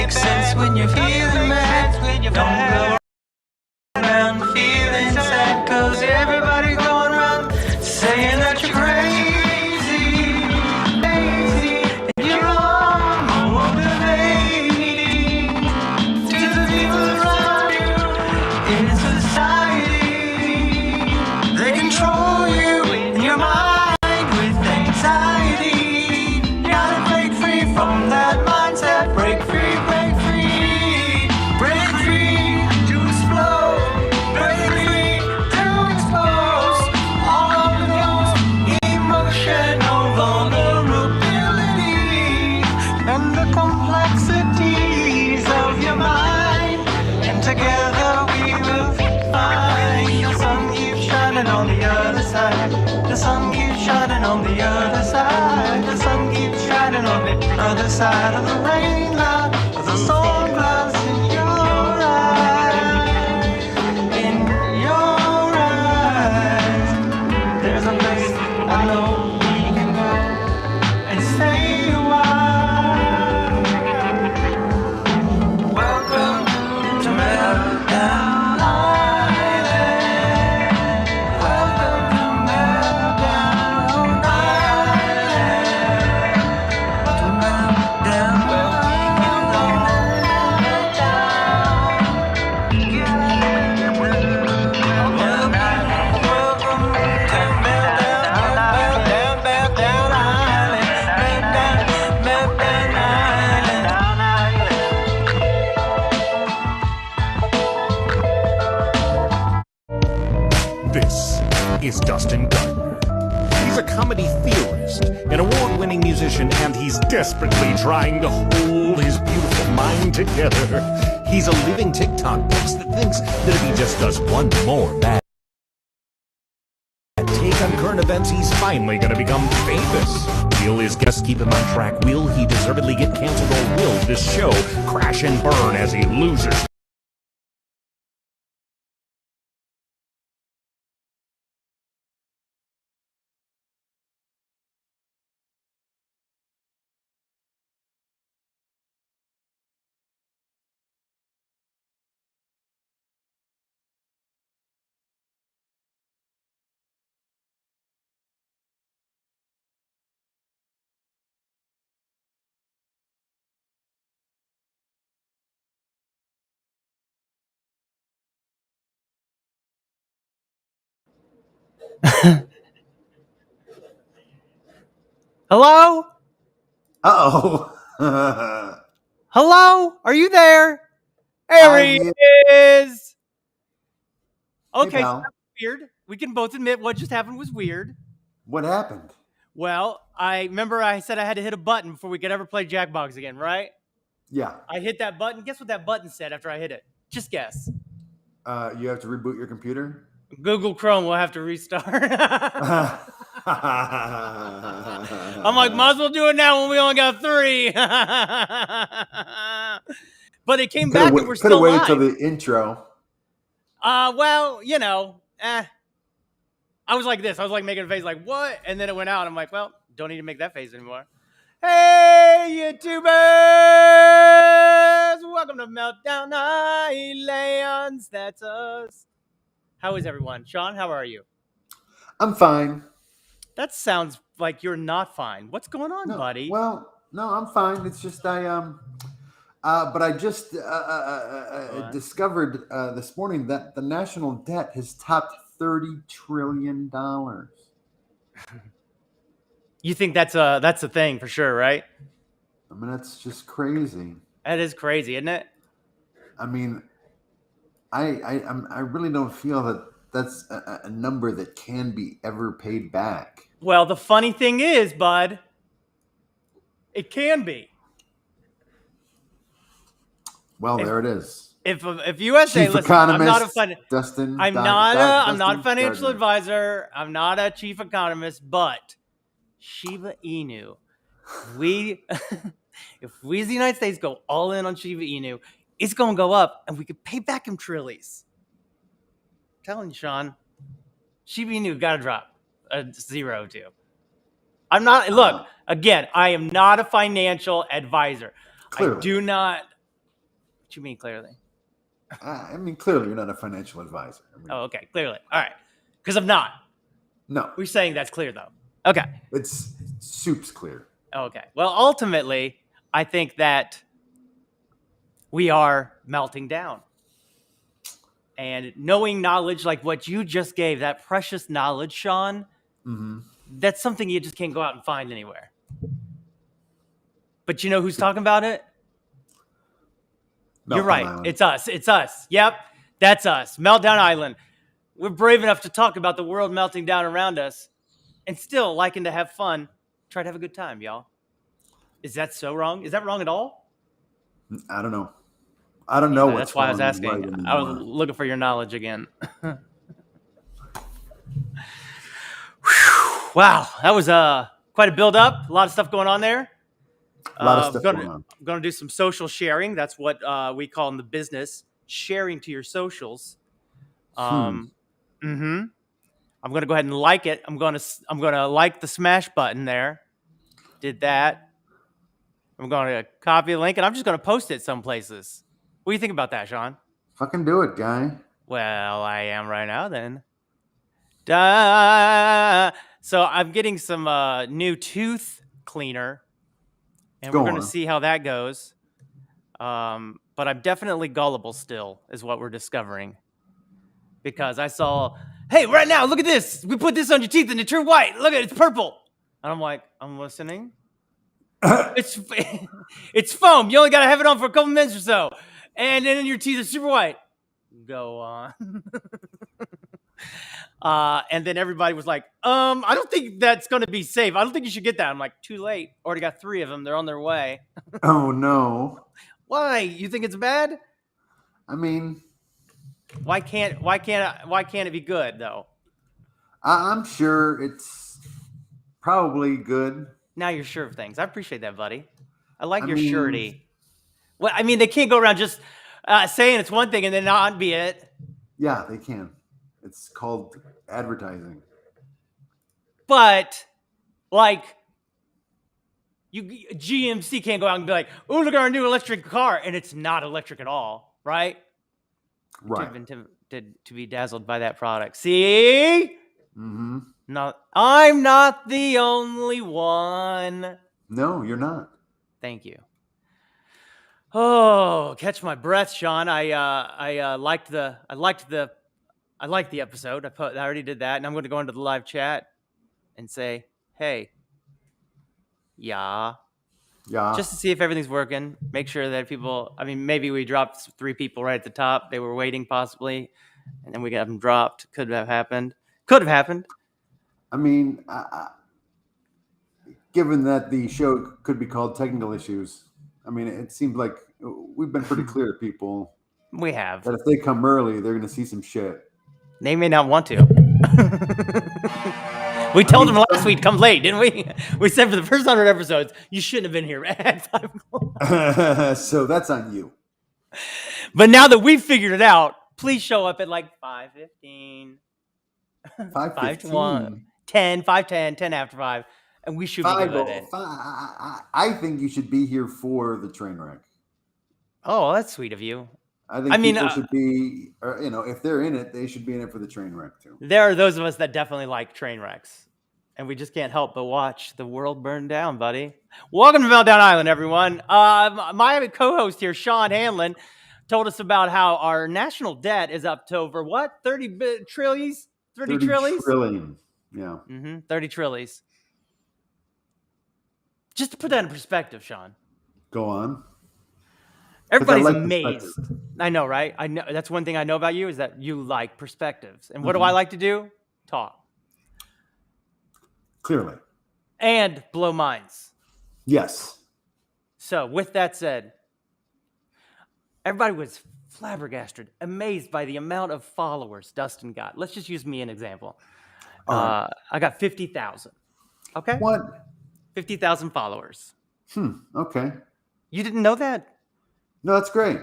makes sense when you're feeling mad. Don't go around feeling sad, 'cause everybody's going around saying that you're crazy, and you're all motivating to the people around you in society. They control you in your mind with anxiety. You gotta break free from that mindset. Break free, break free, break free to explode. Break free to expose all of those emotional vulnerabilities and the complexities of your mind. And together we will find the sun keeps shining on the other side. The sun keeps shining on the other side. The sun keeps shining on the other side of the rain cloud, of the storm clouds in your eyes. In your eyes, there's a place I know we can go and stay a while. Welcome to Meltdown Island. Welcome to Meltdown Island. To Meltdown, Meltdown Island. Meltdown Island. This is Dustin Gardner. He's a comedy theorist, an award-winning musician, and he's desperately trying to hold his beautiful mind together. He's a living TikTok post that thinks that if he just does one more bad take on current events, he's finally gonna become famous. Will his guests keep him on track? Will he deservedly get canceled, or will this show crash and burn as he loses Hello? Uh-oh. Hello? Are you there? There he is. Okay, so pal. that was weird. We can both admit what just happened was weird. What happened? Well, I remember I said I had to hit a button before we could ever play Jackbox again, right? Yeah. I hit that button. Guess what that button said after I hit it? Just guess. You have to reboot your computer? Google Chrome will have to restart. I'm like, might as well do it now when we only got 3. But it came back and we're still waited live. till the intro. Well, you know, I was like this. I was like making a face like, what? And then it went out. I'm like, well, don't need to make that face anymore. Hey, YouTubers! Welcome to Meltdown Islands. That's us. How is everyone? Sean, how are you? I'm fine. That sounds like you're not fine. What's going on, buddy? Well, no, I'm fine. It's just but I just discovered this morning that the national debt has topped $30 trillion. You think that's a thing for sure, right? I mean, that's just crazy. That is crazy, isn't it? I mean, I really don't feel that that's a number that can be ever paid back. Well, the funny thing is, bud, it can be. Well, there it is. If USA, Chief listen, economist, I'm not a financial advisor. I'm not a chief economist, but Shiba Inu, if we as the United States go all in on Shiba Inu, it's going to go up, and we could pay back him trillies. I'm telling you, Sean, Shiba Inu got to drop a 0 too. I'm not. Look, again, I am not a financial advisor. Clearly. I do not you mean clearly? I mean, clearly, you're not a financial advisor. I mean, Oh, okay, clearly. All right, because I'm not. no, We're saying that's clear though. Okay. it's soup's clear. Okay. Well, ultimately, I think that we are melting down. And knowing knowledge like what you just gave, that precious knowledge, Sean, that's something you just can't go out and find anywhere. But you know who's talking about it? You're Meltdown right. Island. It's us. It's us. Yep. That's us. Meltdown Island. We're brave enough to talk about the world melting down around us and still liking to have fun. Try to have a good time, y'all. Is that so wrong? Is that wrong at all? I don't know. I don't know what's That's why I was wrong asking. right I was anymore. looking for your knowledge again. Wow, that was quite a build up. A lot of stuff going on there. A lot of stuff going on. I'm going to do some social sharing. That's what we call in the business sharing to your socials. I'm going to go ahead and like it. I'm going to like the smash button there. Did that. I'm going to copy the link and I'm just going to post it some places. What do you think about that, Sean? Fucking do it, guy. Well, I am right now then. Duh. So I'm getting some new tooth cleaner, and we're going to see how that goes. But I'm definitely gullible still, is what we're discovering. Because I saw, hey, right now, look at this. We put this on your teeth and it turned white. Look at it, it's purple. And I'm like, I'm listening. It's foam. You only got to have it on for a couple minutes or so. And then your teeth are super white. Go on. And then everybody was like, I don't think that's going to be safe. I don't think you should get that. I'm like, too late. Already got 3 of them. They're on their way. Oh, no. Why? You think it's bad? I mean, why can't it be good though? I'm sure it's probably good. Now you're sure of things. I appreciate that, buddy. I like your surety. Well, I mean, they can't go around just saying it's one thing and then not be it. Yeah, they can. It's called advertising. But like, GMC can't go out and be like, "Oh, look at our new electric car," and it's not electric at all, right? Right. To be dazzled by that product. See? Mm-hmm. I'm not the only one. No, you're not. Thank you. Oh, catch my breath, Sean. I liked the episode. I already did that, and I'm going to go into the live chat and say, "Hey, yeah," just to see if everything's working. Make sure that people. I mean, maybe we dropped 3 people right at the top. They were waiting, possibly, and then we got them dropped. Could have happened. I mean, given that the show could be called Technical Issues, I mean, it seems like we've been pretty clear to people. We have. That if they come early, they're going to see some shit. They may not want to. We told them last week, come late, didn't we? We said for the first 100 episodes, you shouldn't have been here at 5 o'clock. So that's on you. But now that we've figured it out, please show up at like 5:15. 5:15. 10, 5:10, 10 after 5. And we should be good at it. I think you should be here for the train wreck. Oh, that's sweet of you. I think people should be, if they're in it, they should be in it for the train wreck too. There are those of us that definitely like train wrecks. And we just can't help but watch the world burn down, buddy. Welcome to Meltdown Island, everyone. My co-host here, Sean Hanlon, told us about how our national debt is up to over what? 30 trillions? 30 trillions? Trillion. Yeah. 30 trillions. Just to put that in perspective, Sean. Go on. Everybody's amazed. I know, right? I know. That's one thing I know about you is that you like perspectives. And what do I like to do? Talk. Clearly. And blow minds. Yes. So with that said, everybody was flabbergasted, amazed by the amount of followers Dustin got. Let's just use me an example. I got 50,000. Okay? What? 50,000 followers. Okay. You didn't know that? No, that's great.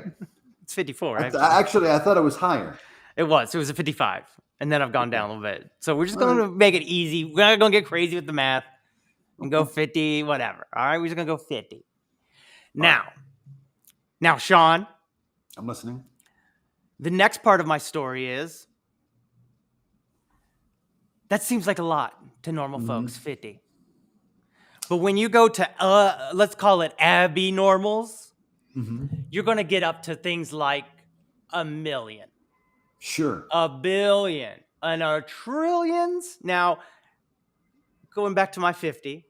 It's 54, right? Actually, I thought it was higher. It was a 55. And then I've gone down a little bit. So we're just going to make it easy. We're not going to get crazy with the math and go 50, whatever. All right? We're just going to go 50. Now, Sean. I'm listening. The next part of my story is that seems like a lot to normal folks, 50. But when you go to, let's call it Abby normals, you're going to get up to things like 1 million, Sure. 1 billion, and our trillions. Now, going back to my 50,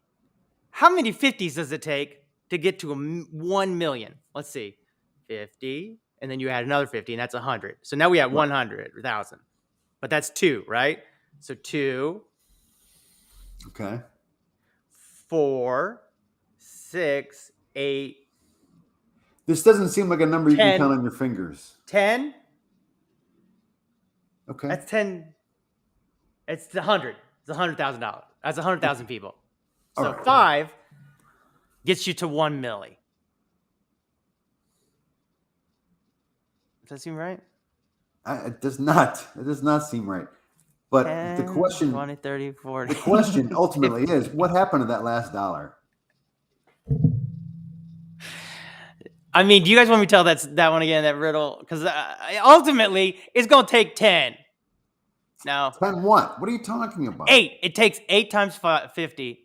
how many 50s does it take to get to 1 million? Let's see, 50, and then you add another 50, and that's 100. So now we have 100,000, but that's 2, right? So 2, Okay. 4, 6, 8, This doesn't seem like a number you 10. can count on your fingers. 10. Okay. That's 10. It's 100. It's $100,000. That's 100,000 people. So All right. 5 gets you to 1 milli. Does that seem right? It does not. It does not seem right. But 10, the question, 20, 30, 40. the question ultimately is, what happened to that last dollar? I mean, do you guys want me to tell that one again, that riddle? Because ultimately, it's going to take 10. Now, 10 what? What are you talking about? 8. It takes 8 times 50.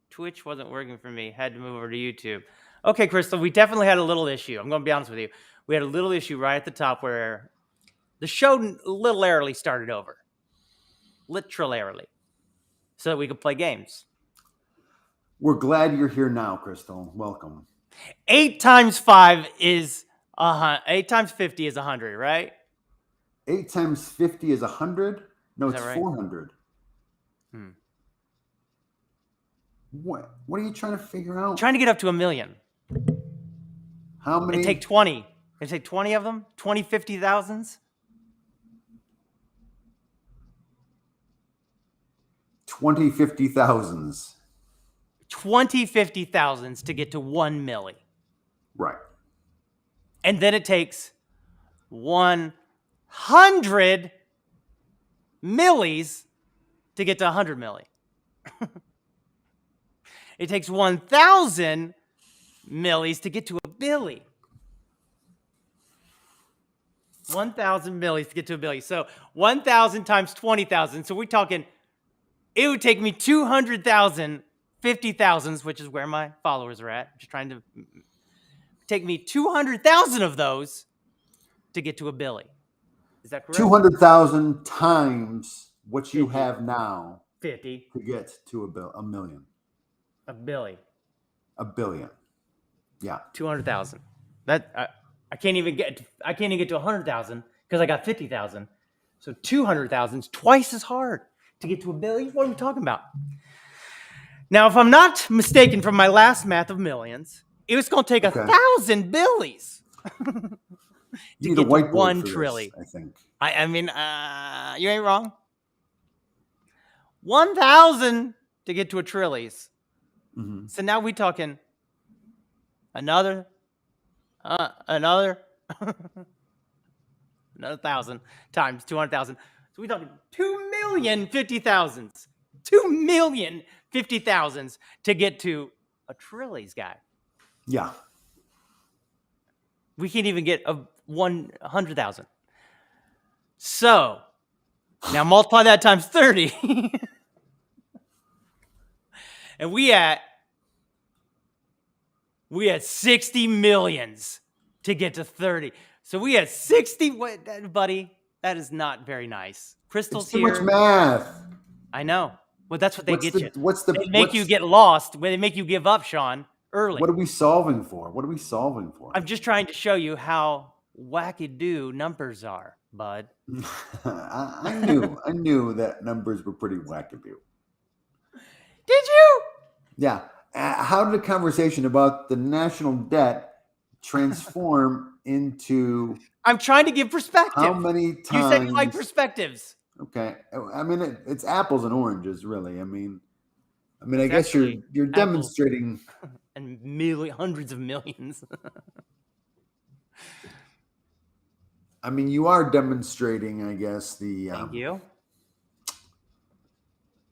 Twitch wasn't working for me. Had to move over to YouTube. Okay, Crystal, we definitely had a little issue. I'm going to be honest with you. We had a little issue right at the top where the show literally started over. Literally. So that we could play games. We're glad you're here now, Crystal. Welcome. 8 times 5 is 8 times 50 is 100, right? 8 times 50 is 100? No, Is it's that right? 400. What are you trying to figure out? Trying to get up to 1 million. How many? And take 20. And take 20 of them? 20 50,000s? 20 50,000s. 20 50,000s to get to 1 milli. Right. And then it takes 100 millis to get to 100 milli. It takes 1,000 millis to get to a billy. 1,000 millis to get to a billy. So 1,000 times 20,000. So we're talking, it would take me 200,000 50,000s, which is where my followers are at. Just trying to take me 200,000 of those to get to a billy. Is that correct? 200,000 times what you 50. have now 50. to get to a million. A billy. A billion. Yeah. 200,000. That I can't even get to 100,000 because I got 50,000. So 200,000 is twice as hard to get to a billion. What are we talking about? Now, if I'm not mistaken from my last math of millions, it was going to take 1,000 billies to You need get a whiteboard to 1 for trillion. this, I think. I mean, you ain't wrong. 1,000 to get to a trillies. Mm-hmm. So now we talking another 1,000 times 200,000. So we talking 2,050,000s. 2,050,000s to get to a trillies guy. Yeah. We can't even get 100,000. So now multiply that times 30. And we had 60 millions to get to 30. So we had 60. What, buddy? That is not very nice. Crystal's It's too here. much math. I know. Well, that's what they get you. They make you get lost. They make you give up, Sean, early. What are we solving for? What are we solving for? I'm just trying to show you how wackadoo numbers are, bud. I knew that numbers were pretty wackadoo. Did you? Yeah. How did a conversation about the national debt transform into I'm trying to give perspective. how many times? You said you like perspectives. Okay. I mean, it's apples and oranges, really. I mean, I It's guess you're actually demonstrating. And hundreds of millions. I mean, you are demonstrating, I guess, the Thank you.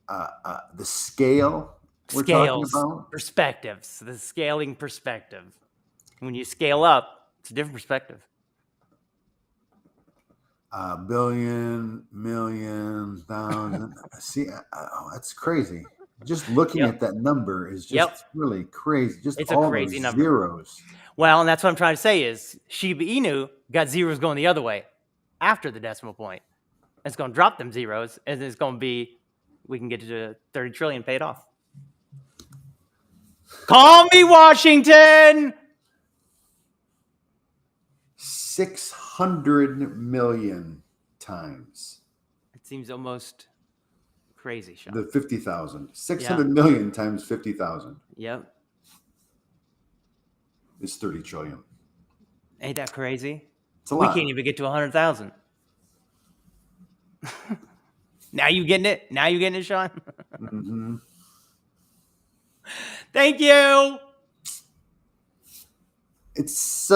the scale we're talking Scales, about. perspectives, the scaling perspective. When you scale up, it's a different perspective. Billion, million, thousand. See, that's crazy. Just looking Yep. at that number is just Yep. really crazy. Just It's a all crazy those number. zeros. Well, and that's what I'm trying to say is Shiba Inu got zeros going the other way after the decimal point. It's going to drop them zeros, and it's going to be, we can get to 30 trillion paid off. Call me Washington! 600 million times It seems almost crazy, Sean. the 50,000. 600 million times 50,000 Yep. is 30 trillion. Ain't that crazy? It's a We lot. can't even get to 100,000. Now you getting it? Now you getting it, Sean? Mm-hmm. Thank you. It's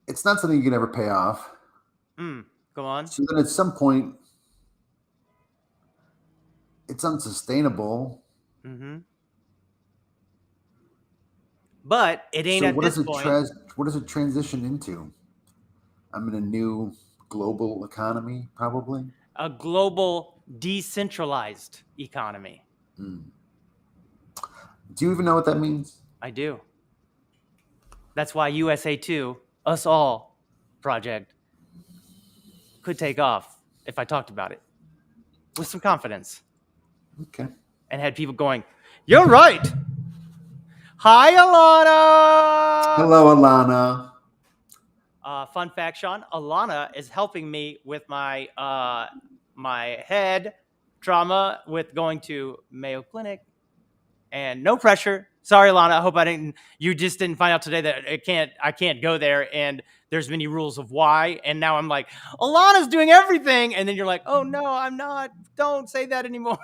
it's not something you can ever pay off. Go on. So then at some point, it's unsustainable. Mm-hmm. But it ain't So at what this does it point. what does it transition into? I'm in a new global economy, probably. A global decentralized economy. Do you even know what that means? I do. That's why USA 2, Us All project could take off if I talked about it with some confidence Okay. and had people going, "You're right." Hi, Alana. Hello, Alana. Fun fact, Sean. Alana is helping me with my my head trauma with going to Mayo Clinic, and no pressure. Sorry, Alana. I hope you just didn't find out today that I can't go there, and there's many rules of why. And now I'm like, Alana's doing everything, and then you're like, oh no, I'm not. Don't say that anymore.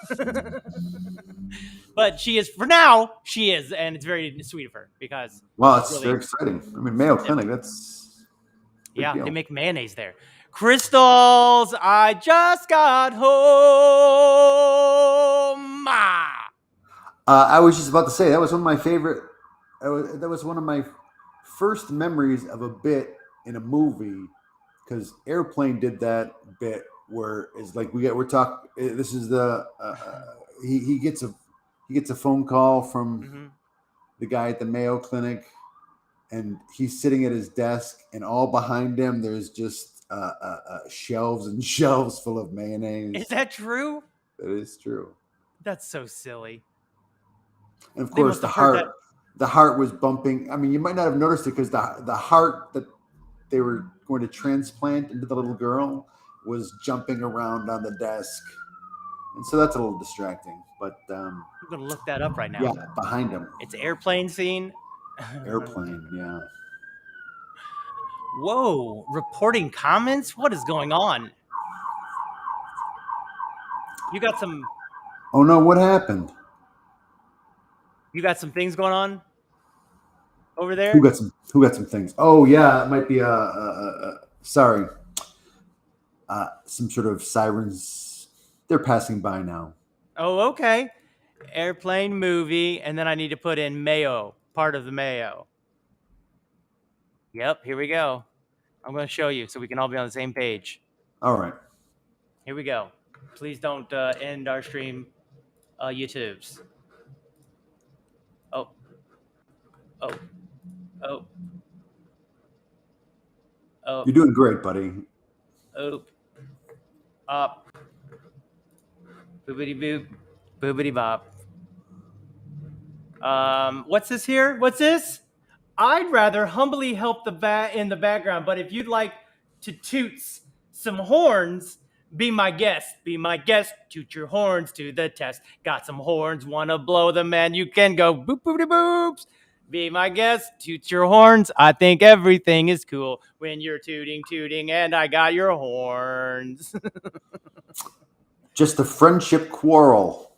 But she is for now. She is, and it's very sweet of her because. Wow, it's really, very exciting. I mean, Mayo Clinic. That's big yeah, deal. they make mayonnaise there. Crystals, I just got home. I was just about to say that was one of my favorite. That was one of my first memories of a bit in a movie because Airplane did that bit where it's like we're talking. This is the he gets a phone call from the guy at the Mayo Clinic, and he's sitting at his desk, and all behind him there's just shelves and shelves full of mayonnaise. Is that true? That is true. That's so silly. And of course, the heart was bumping. I mean, you might not have noticed it because the heart that they were going to transplant into the little girl was jumping around on the desk, and so that's a little distracting. But I'm gonna look that up right now. Yeah, behind him. It's airplane scene. Airplane, yeah. Whoa! Reporting comments. What is going on? You got some. Oh no! What happened? You got some things going on over there. Who got some things? Oh yeah, it might be sorry. Some sort of sirens. They're passing by now. Oh, okay. Airplane movie, and then I need to put in Mayo, part of the Mayo. Yep, here we go. I'm going to show you so we can all be on the same page. All right. Here we go. Please don't end our stream, YouTubes. Oh. You're doing great, buddy. Oop. Up. Boobity boop. Boobity bop. What's this here? What's this? I'd rather humbly help in the background, but if you'd like to toot some horns, be my guest. Be my guest. Toot your horns to the test. Got some horns, wanna blow them, and you can go boop boopity boops. Be my guest. Toot your horns. I think everything is cool when you're tooting, and I got your horns. Just a friendship quarrel.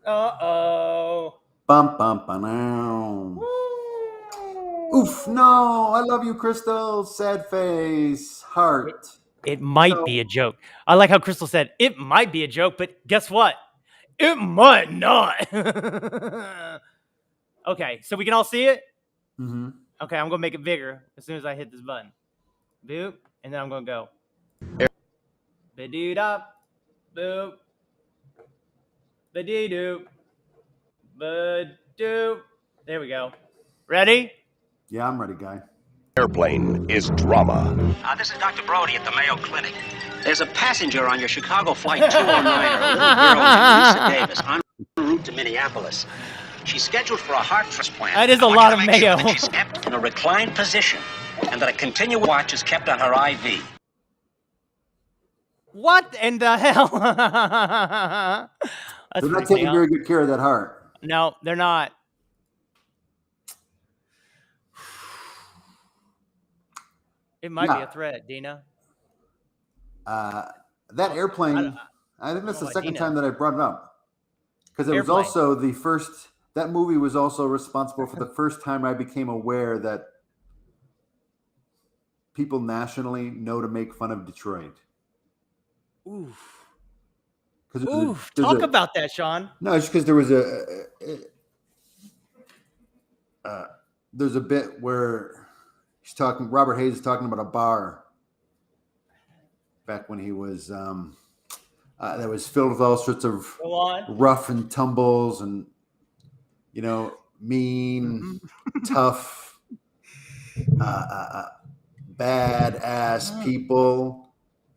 Uh-oh. Bum bum bum. Oof! No, I love you, Crystal. Sad face, heart. It might be a joke. I like how Crystal said, it might be a joke, but guess what? It might not. Okay, so we can all see it? Mm-hmm. Okay, I'm going to make it bigger as soon as I hit this button. boop, and then I'm gonna go. Ba-doo-da, boop, ba-dee-doo, ba-doo. There we go. Ready? Yeah, I'm ready, guy. Airplane is drama. This is Dr. Brody at the Mayo Clinic. There's a passenger on your Chicago Flight 209, a little girl named Lisa Davis, en route to Minneapolis. She's scheduled for a heart transplant. That is a I want lot you of to make sure mayo. that she's kept in a reclined position and that a continual watch is kept on her IV. What in the hell? That's They're not pretty taking funny, very good care of that heart. No, they're not. It might be Yeah. a threat, Dina. That airplane, I think that's the what second Dina- time that I brought it up. Because it was Airplane. also the first, that movie was also responsible for the first time I became aware that people nationally know to make fun of Detroit. Oof. 'Cause Oof. there's Talk a- about that, Sean. No, it's because there was there's a bit where Robert Hayes is talking about a bar back when he was that was filled with all sorts of Go on. rough and tumbles and mean, tough, badass people.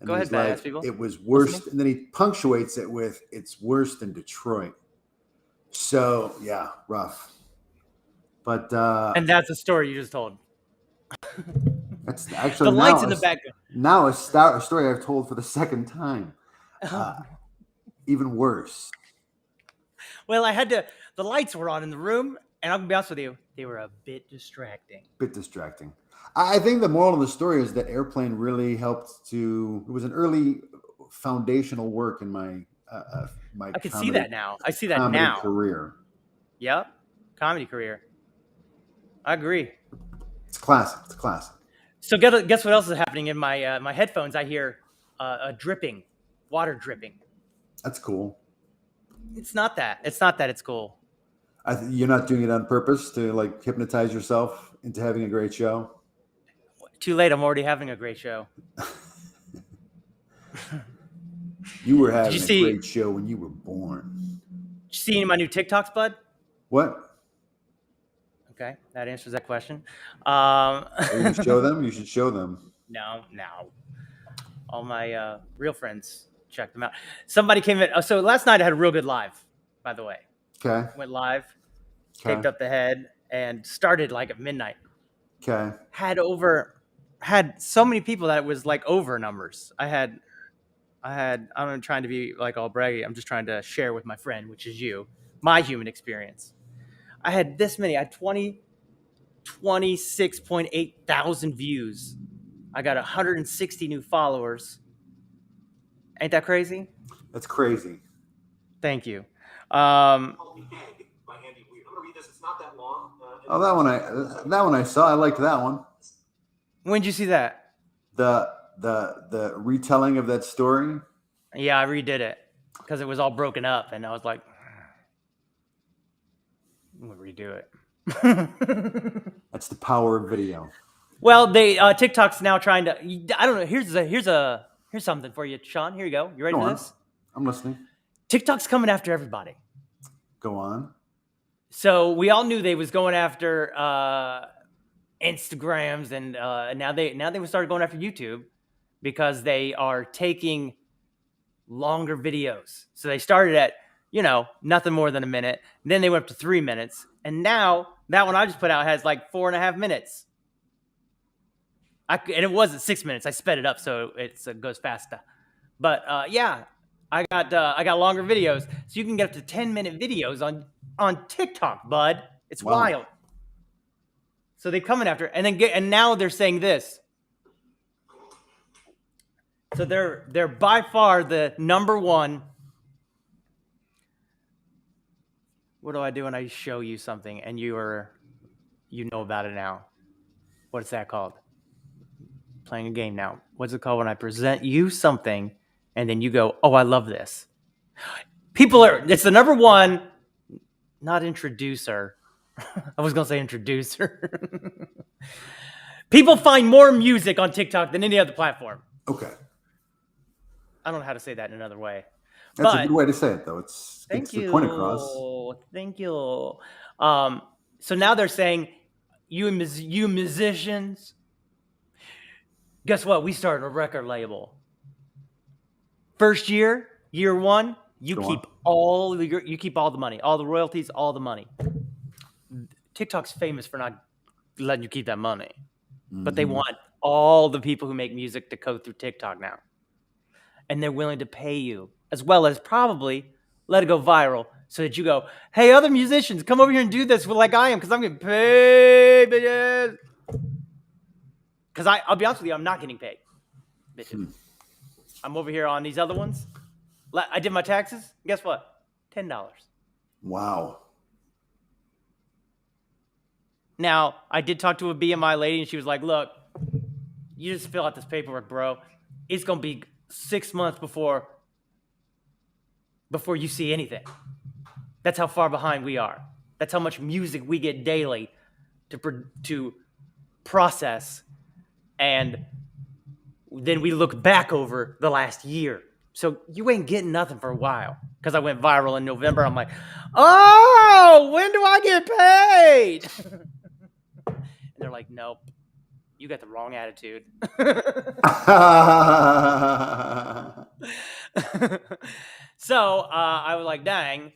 And Go ahead, he's like, badass people. It was worse, and then he punctuates it with, "It's worse than Detroit." So yeah, rough. But And that's the story you just told. that's actually The now lights in the background. Now a story I've told for the second time. Even worse. Well, I had to. The lights were on in the room, and I'm gonna be honest with you, they were a bit distracting. Bit distracting. I think the moral of the story is that Airplane really helped to. It was an early foundational work in my my. I can see that now. I see that comedy now. career. Yep, comedy career. I agree. It's classic. It's classic. So guess what else is happening in my my headphones? I hear dripping, water dripping. That's cool. It's not that. It's not that. It's cool. You're not doing it on purpose to like hypnotize yourself into having a great show. Too late. I'm already having a great show. You were having see- a great show when you were born. Did you see any of my new TikToks, bud? What? Okay, that answers that question. Are you gonna show them? You should show them. No. All my real friends, check them out. Somebody came in. So last night I had a real good live, by the way. Okay. Went live, Okay. taped up the head, and started like at midnight. Okay. Had so many people that it was like over numbers. I'm not trying to be like all braggy. I'm just trying to share with my friend, which is you, my human experience. I had this many. I had 26.8 thousand views. I got 160 new followers. Ain't that crazy? That's crazy. Thank you. Oh, that one I saw. I liked that one. When did you see that? The retelling of that story. Yeah, I redid it because it was all broken up, and I was like, I'm gonna redo it. That's the power of video. Well, they TikTok's now trying to. I don't know. Here's something for you, Sean. Here you go. You ready Go for on. this? I'm listening. TikTok's coming after everybody. Go on. So we all knew they was going after Instagrams, and now they started going after YouTube because they are taking longer videos. So they started at nothing more than a minute, and then they went up to 3 minutes, and now that one I just put out has like 4.5 minutes. And it wasn't 6 minutes. I sped it up so it goes faster. But yeah, I got longer videos, so you can get up to 10-minute videos on TikTok, bud. It's Wow. wild. So they're coming after, and now they're saying this. So they're by far the number one. What do I do when I show you something and you know about it now? What's that called? Playing a game now. What's it called when I present you something and then you go, "Oh, I love this." It's the number one, not introducer. I was going to say introducer. People find more music on TikTok than any other platform. Okay. I don't know how to say that in another way. That's but a good way to say it, though. It's thank gets you. the point across. Thank you. So now they're saying, you musicians, guess what? We started a record label. First year 1, you keep all the money, all the royalties, all the money. TikTok's famous for not letting you keep that money, but they want all the people who make music to go through TikTok now, and they're willing to pay you, as well as probably let it go viral, so that you go, hey, other musicians, come over here and do this like I am, because I'm getting paid, bitches. Because I'll be honest with you, I'm not getting paid, bitches. I'm over here on these other ones. I did my taxes. Guess what? $10. Wow. Now, I did talk to a BMI lady, and she was like, look, you just fill out this paperwork, bro. It's going to be 6 months before you see anything. That's how far behind we are. That's how much music we get daily to process. And then we look back over the last year. So you ain't getting nothing for a while. Because I went viral in November. I'm like, oh, when do I get paid? And they're like, nope, you got the wrong attitude. So I was like, dang.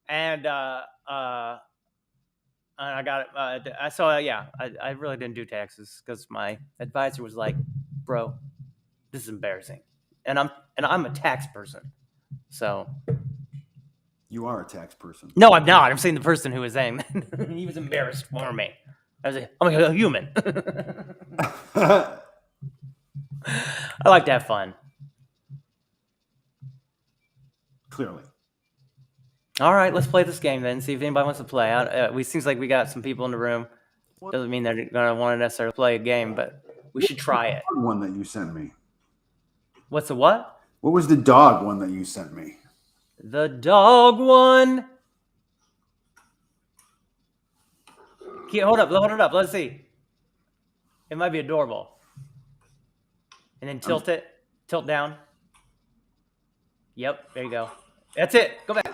And I got it. I really didn't do taxes because my advisor was like, bro, this is embarrassing. And I'm a tax person. So You are a tax person. no, I'm not. I'm saying the person who was saying that. He was embarrassed for me. I was like, I'm a human. I like to have fun. Clearly. All right, let's play this game then. See if anybody wants to play. It seems like we got some people in the room. Doesn't mean they're going to want to necessarily play a game, but we should try it. One that you sent me. What's the what? What was the dog one that you sent me? The dog one. Hold it up. Let's see. It might be adorable. And then tilt down. Yep, there you go. That's it. Go back.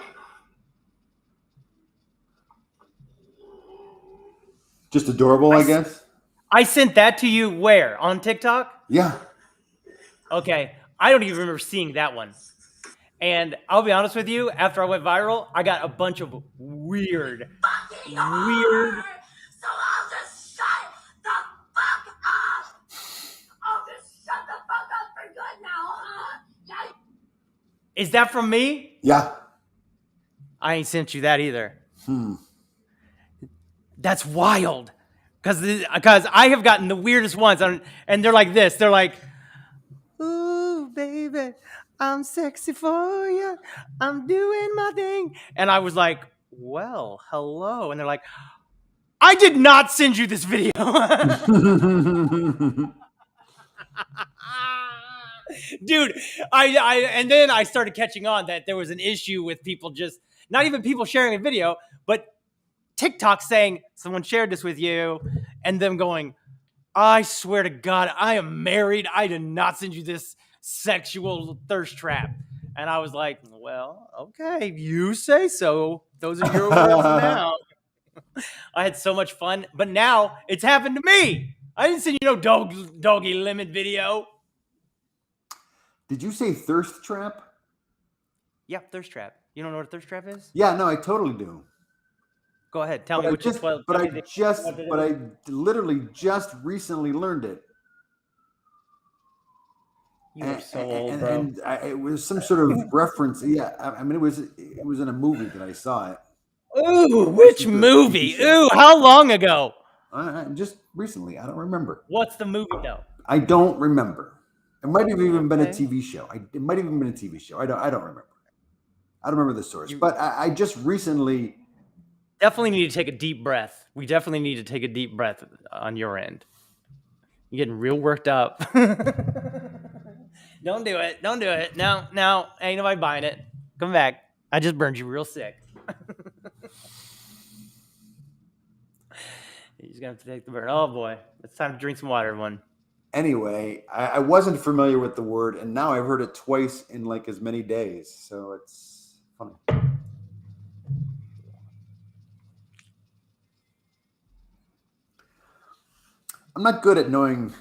Just adorable, I guess. I sent that to you where? On TikTok? Yeah. Okay. I don't even remember seeing that one. And I'll be honest with you, after I went viral, I got a bunch of weird. So I'll just shut the fuck up. I'll just shut the fuck up for good now, huh? Yeah. Is that from me? Yeah. I ain't sent you that either. That's wild. Because I have gotten the weirdest ones. And they're like this. They're like, ooh, baby, I'm sexy for you. I'm doing my thing. And I was like, well, hello. And they're like, I did not send you this video. Dude, and then I started catching on that there was an issue with people just, not even people sharing a video, but TikTok saying, someone shared this with you, and them going, I swear to God, I am married. I did not send you this sexual thirst trap. And I was like, well, okay, you say so. Those are your words now. I had so much fun, but now it's happened to me. I didn't send you no doggy limit video. Did you say thirst trap? Yeah, thirst trap. You don't know what a thirst trap is? Yeah, no, I totally do. Go ahead, tell me But I literally just recently learned it. You're so old, bro. And it was some sort of reference. Yeah, I mean, it was in a movie that I saw it. Ooh, which movie? Ooh, how long ago? Just recently. I don't remember. What's the movie though? I don't remember. It might have even been a TV show. It might have even been a TV show. I don't remember. I don't remember the source. But I just recently. Definitely need to take a deep breath. We definitely need to take a deep breath on your end. You're getting real worked up. Don't do it. Don't do it. No, ain't nobody buying it. Come back. I just burned you real sick. You're just gonna have to take the burn. Oh boy, it's time to drink some water, everyone. Anyway, I wasn't familiar with the word, and now I've heard it twice in like as many days. So it's funny. I'm not good at knowing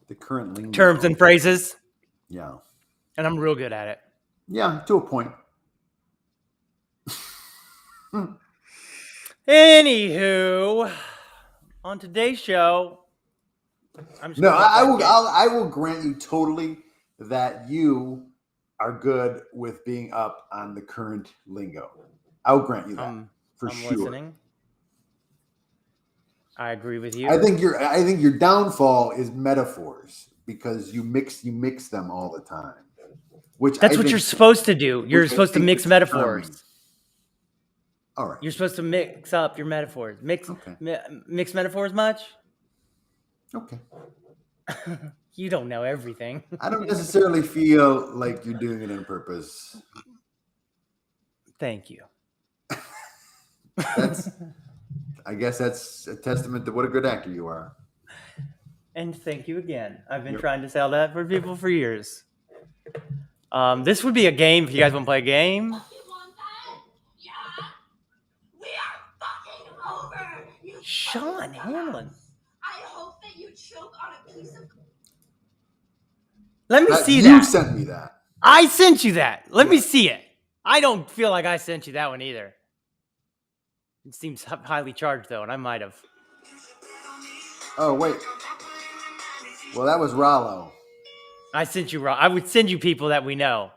the current lingo. Terms and phrases, Yeah. and I'm real good at it. Yeah, to a point. Anywho, on today's show, I'm just No, gonna talk about I will grant you totally that you are good with being up on the current lingo. I'll grant you that for I'm sure. listening. I agree with you. I think your downfall is metaphors because you mix them all the time. That's what you're supposed to do. You're supposed to mix metaphors. Charming. All right. You're supposed to mix up your metaphors. Mix metaphors much? Okay. You don't know everything. I don't necessarily feel like you're doing it on purpose. Thank you. I guess that's a testament to what a good actor you are. And thank you again. I've been trying to sell that for people for years. This would be a game if you guys want to play a game. You want that? Yeah. We are fucking over. You Sean fucking Hanlon. I hope that you choke on a piece of. Let me see You that. sent me that. I sent you that. Let me see it. I don't feel like I sent you that one either. It seems highly charged though, and I might have. Oh wait. Well, that was Rollo. I sent you wrong. I would send you people that we know.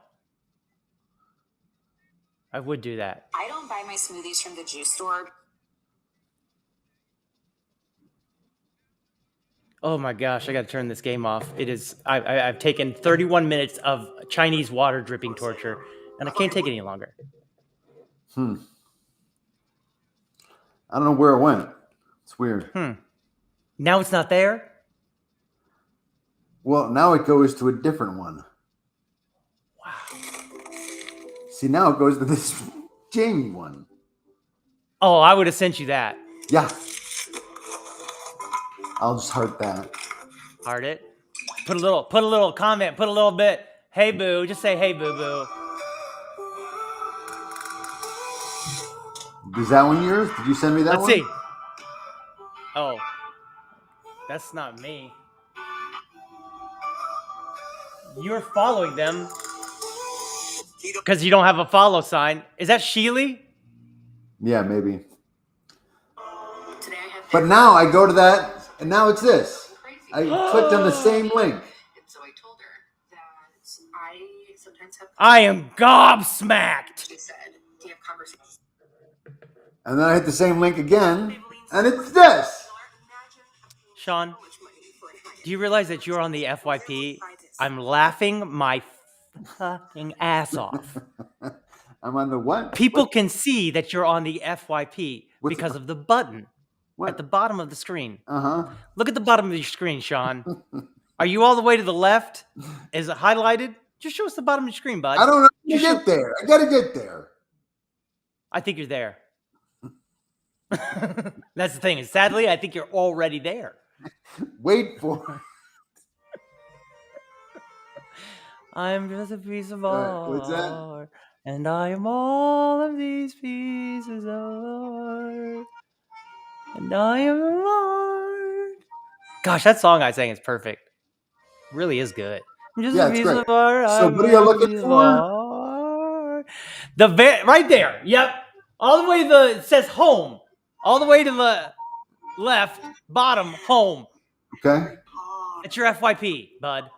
I would do that. I don't buy my smoothies from the juice store. Oh my gosh, I got to turn this game off. It is. I've taken 31 minutes of Chinese water dripping torture, and I can't take it any longer. I don't know where it went. It's weird. Now it's not there? Well, now it goes to a different one. Wow. See, now it goes to this Jamie one. Oh, I would have sent you that. Yeah. I'll just heart that. Heart it. Put a little comment. Put a little bit. Hey boo. Just say hey boo boo. Is that one yours? Did you send me that Let's one? see. Oh, that's not me. You're following them because you don't have a follow sign. Is that Sheely? Yeah, maybe. But now I go to that, and now it's this. I clicked on the same link. So I told her that I sometimes have. I am gobsmacked. She said, "Do you have conversations?" And then I hit the same link again, and it's this. Sean, do you realize that you're on the FYP? I'm laughing my fucking ass off. I'm on the what? People can see that you're on the FYP What's- because of the button What? at the bottom of the screen. Uh-huh. Look at the bottom of your screen, Sean. Are you all the way to the left? Is it highlighted? Just show us the bottom of your screen, bud. I don't know how to get there. I got to get there. I think you're there. That's the thing. And sadly, I think you're already there. Wait for it. I'm just a piece of What's that? art, and I am all of these pieces of art, and I am art. Gosh, that song I sang is perfect. Really is good. I'm just Yeah, a it's piece great. of art. So I'm what are you a looking piece of for? art. Right there. Yep. All the way to it says home. All the way to the left, bottom, home. Okay. It's your FYP, bud.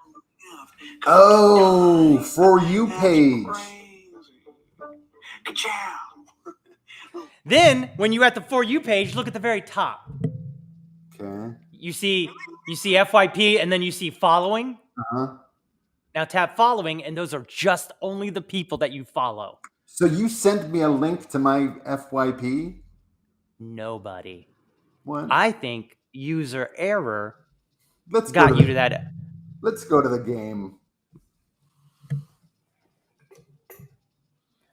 Oh, For You page. Then, when you're at the For You page, look at the very top. Okay. You see FYP, and then you see following. Uh-huh. Now tap following, and those are just only the people that you follow. So you sent me a link to my FYP? Nobody. What? I think user error Let's got go you to that. Let's go to the game.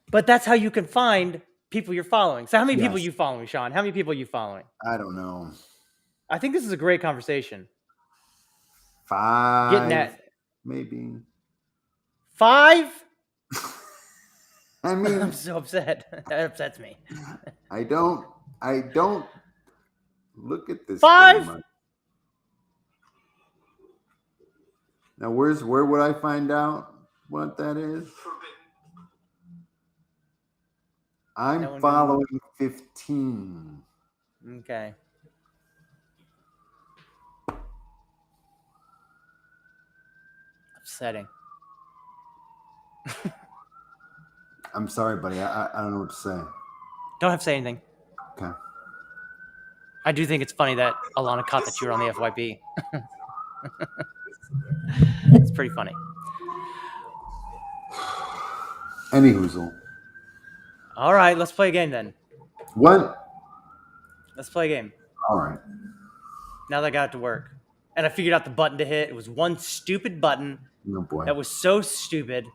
But that's how you can find people you're following. So how many people Yes. are you following, Sean? How many people are you following? I don't know. I think this is a great conversation. 5, Getting at maybe. 5? I I'm mean, so upset. That upsets me. I don't look at this 5? very much. Now, where would I find out what that is? I'm No one following 15. Okay. Upsetting. I'm sorry, buddy. I don't know what to say. Don't have to say anything. Okay. I do think it's funny that Alana caught that you were on the FYP. It's pretty funny. Any hoozle. All right, let's play a game then. What? Let's play a game. All right. Now that I got it to work. And I figured out the button to hit. It was one stupid button Oh boy. that was so stupid.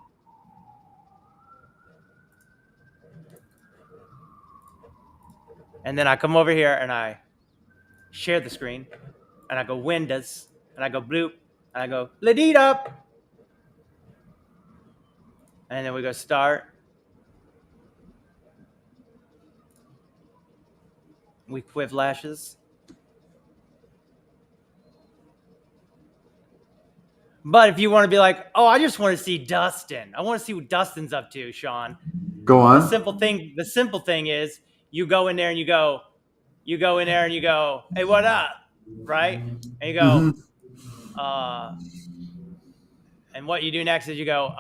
And then I come over here and I share the screen. And I go Windows. And I go bloop. And I go lead up. And then we go start. We quiv lashes. But if you want to be like, oh, I just want to see Dustin. I want to see what Dustin's up to, Sean. Go on. The simple thing is you go in there and you go, hey, what up? Right? And you go, and what you do next is you go,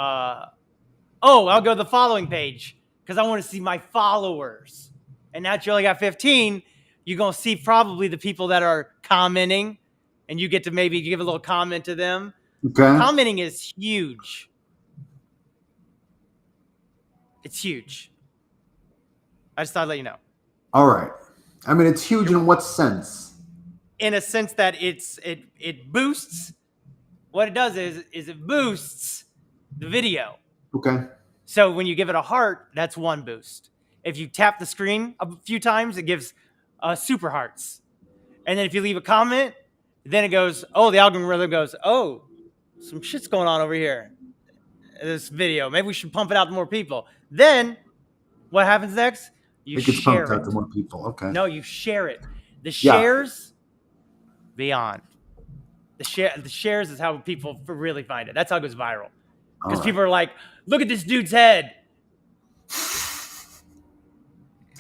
oh, I'll go to the following page because I want to see my followers. And now that you only got 15, you're going to see probably the people that are commenting, and you get to maybe give a little comment to them. Okay. Commenting is huge. It's huge. I just thought I'd let you know. All right. I mean, it's huge in what sense? In a sense that it boosts. What it does is it boosts the video. Okay. So when you give it a heart, that's one boost. If you tap the screen a few times, it gives super hearts. And then if you leave a comment, then it goes, oh, the algorithm goes, oh, some shit's going on over here. This video. Maybe we should pump it out to more people. Then what happens next? You It gets share pumped out it. to more people. Okay. No, you share it. The Yeah. shares, beyond. The shares is how people really find it. That's how it goes viral. Because All right. people are like, look at this dude's head.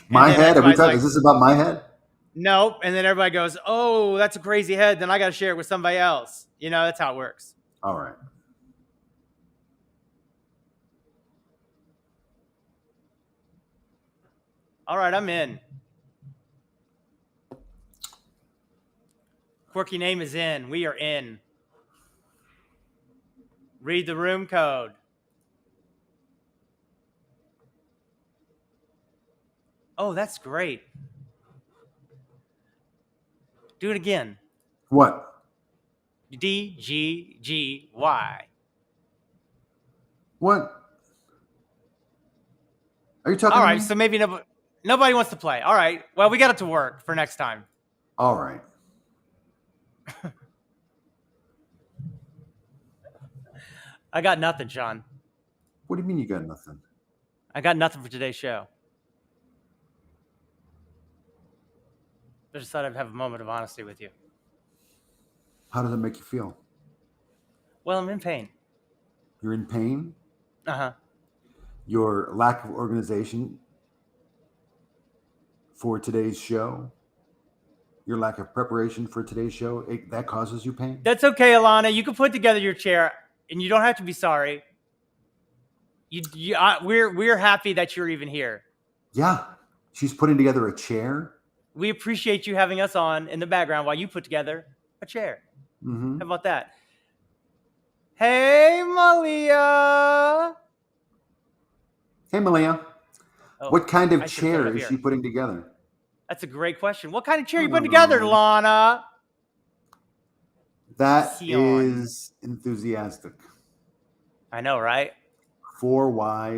My And then head? Are we everybody's talking? like, Is this about my head? no. And then everybody goes, oh, that's a crazy head. Then I got to share it with somebody else. You know, that's how it works. All right. All right, I'm in. Quirky name is in. We are in. Read the room code. Oh, that's great. Do it again. What? DGGY. What? Are you talking All to right, me? so maybe nobody wants to play. All right, well, we got it to work for next time. All right. I got nothing, Sean. What do you mean you got nothing? I got nothing for today's show. I just thought I'd have a moment of honesty with you. How does it make you feel? Well, I'm in pain. You're in pain? Uh-huh. Your lack of organization for today's show? Your lack of preparation for today's show? That causes you pain? That's okay, Alana. You can put together your chair, and you don't have to be sorry. We're happy that you're even here. Yeah. She's putting together a chair? We appreciate you having us on in the background while you put together a chair. Mm-hmm. How about that? Hey, Malia. Hey, Malia. Oh, What kind of I should put it chair up is here. she putting together? That's a great question. What kind of chair are you putting together, Lana? That Sion. is enthusiastic. I know, right? 4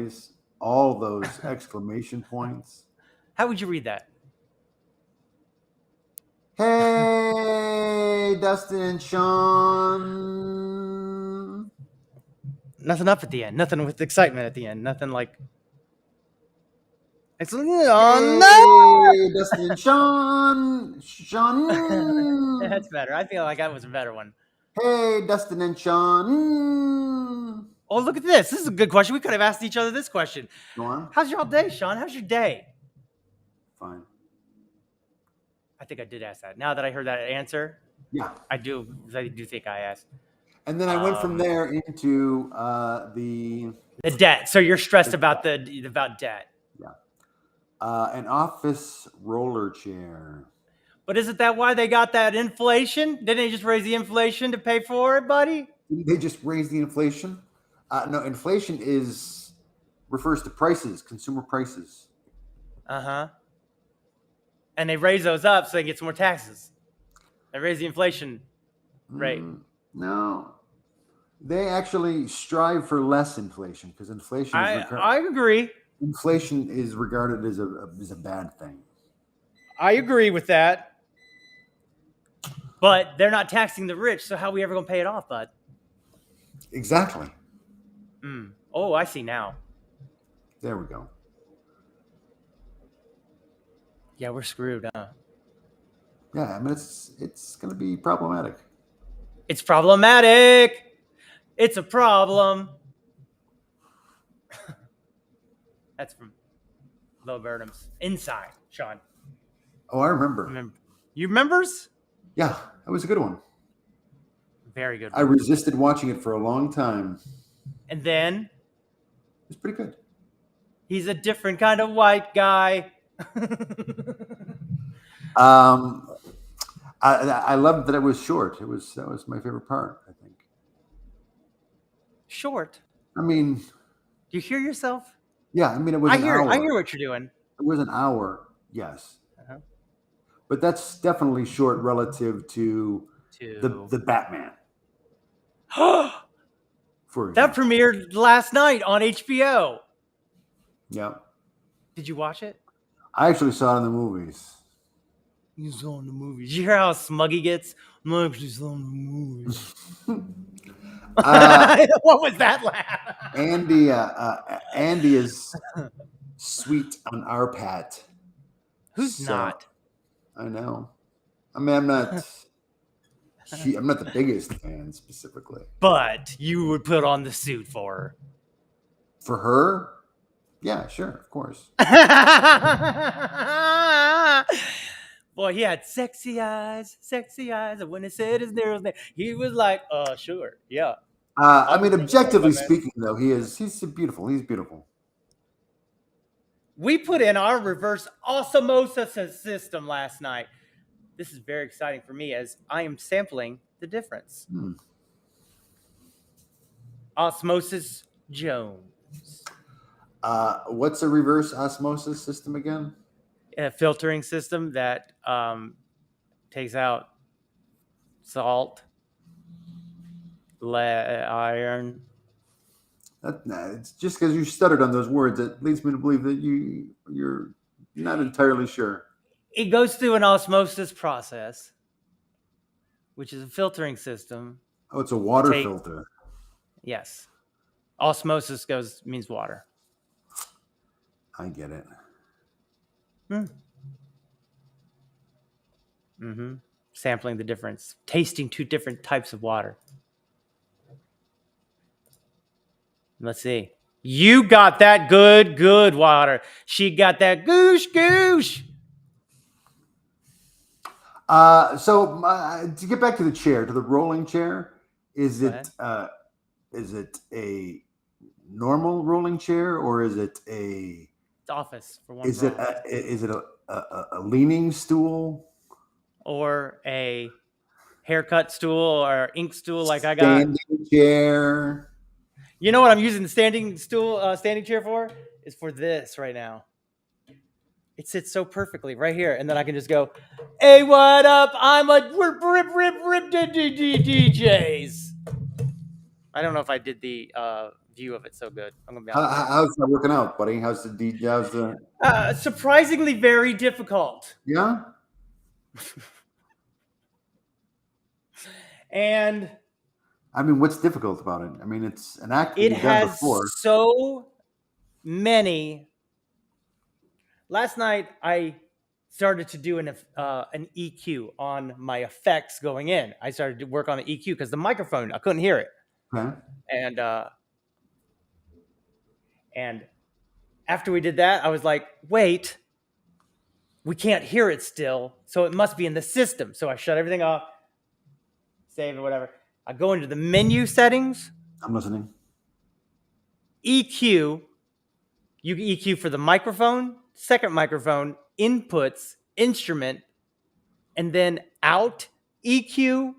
Ys, all those exclamation points. How would you read that? Hey, Dustin and Sean. Nothing up at the end. Nothing with excitement at the end. Nothing like. It's Hey, no. Dustin and Sean. Sean. That's better. I feel like that was a better one. Hey, Dustin and Sean. Oh, look at this. This is a good question. We could have asked each other this question. Go on. How's your day, Sean? How's your day? Fine. I think I did ask that. Now that I heard that answer, Yeah. I do think I asked. And then I went from there into the debt. So you're stressed about debt. an office roller chair. But isn't that why they got that inflation? Didn't they just raise the inflation to pay for it, buddy? Didn't they just raise the inflation? No, inflation refers to prices, consumer prices. Uh-huh. And they raise those up so they get some more taxes. They raise the inflation rate. No, they actually strive for less inflation because inflation. I agree. Inflation is regarded as a bad thing. I agree with that. But they're not taxing the rich, so how are we ever going to pay it off, bud? Exactly. Oh, I see now. There we go. Yeah, we're screwed, huh? Yeah, I mean it's going to be problematic. It's problematic. It's a problem. That's from Low Birdham's Inside, Sean. Oh, I remember. You remembers? Yeah, that was a good one. Very good one. I resisted watching it for a long time. And then? It was pretty good. He's a different kind of white guy. I loved that it was short. That was my favorite part, I think. Short? I mean, do you hear yourself? Yeah, I mean, it was an hour. I hear what you're doing. It was an hour, yes. But that's definitely short relative to the Batman. That premiered last night on HBO. Yeah. Did you watch it? I actually saw it in the movies. You saw it in the movies. Did you hear how smug he gets? I actually saw it in the movies. What was that laugh? Andy is sweet on our Pat. Who's not? I know. I mean, I'm not the biggest fan specifically. But you would put on the suit for her. For her? Yeah, sure, of course. Boy, he had sexy eyes. And when it said his name, he was like, sure, yeah. I mean, objectively speaking, though, he's beautiful. He's beautiful. We put in our reverse osmosis system last night. This is very exciting for me as I am sampling the difference. Osmosis Jones. What's a reverse osmosis system again? A filtering system that takes out salt, iron. It's just because you stuttered on those words that leads me to believe that you're not entirely sure. It goes through an osmosis process, which is a filtering system. Oh, it's a water filter. Yes. Osmosis means water. I get it. Sampling the difference. Tasting two different types of water. Let's see. You got that good water. She got that goosh. So to get back to the chair, to the rolling chair, is it a normal rolling chair or is it a office for one? Is it a leaning stool or a haircut stool or ink stool like I got? Standing chair. You know what I'm using the standing chair for? Is for this right now. It sits so perfectly right here, and then I can just go, "Hey, what up? I'm a rip DJs." I don't know if I did the view of it so good. I'm gonna be How, honest. how's that working out, buddy? How's the Surprisingly very difficult. yeah? And I mean, what's difficult about it? I mean, it's an act that it you've done has before. so many. Last night I started to do an EQ on my effects going in. I started to work on the EQ because the microphone, I couldn't hear it. Okay. And after we did that, I was like, wait, we can't hear it still, so it must be in the system. So I shut everything off, save it, whatever. I go into the menu settings, I'm listening. EQ. You can EQ for the microphone, second microphone, inputs, instrument, and then out EQ,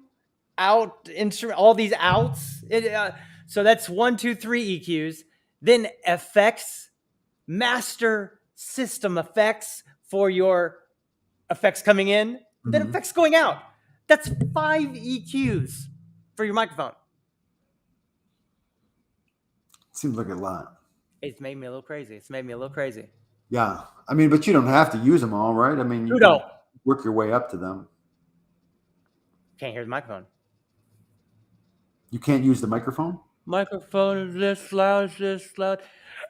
out instrument, all these outs. So that's 1, 2, 3 EQs. Then effects, master system effects for your effects coming in, then effects going out. That's 5 EQs for your microphone. Seems like a lot. It's made me a little crazy. Yeah. I mean, but you don't have to use them all, right? I mean, you don't. can work your way up to them. Can't hear the microphone. You can't use the microphone? Microphone is this loud, and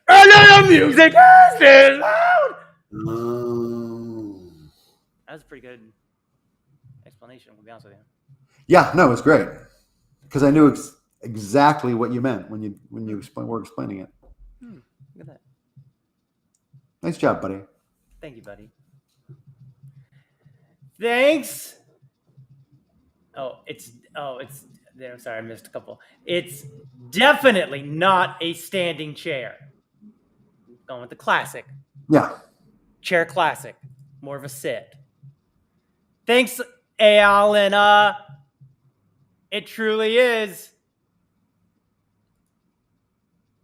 then the music is this loud. That was a pretty good explanation, to be honest with you. Yeah, no, it's great because I knew exactly what you meant when you were explaining it. Look at that. Nice job, buddy. Thank you, buddy. Thanks. I'm sorry, I missed a couple. It's definitely not a standing chair. Going with the classic. Yeah. Chair classic. More of a sit. Thanks, Alina. It truly is.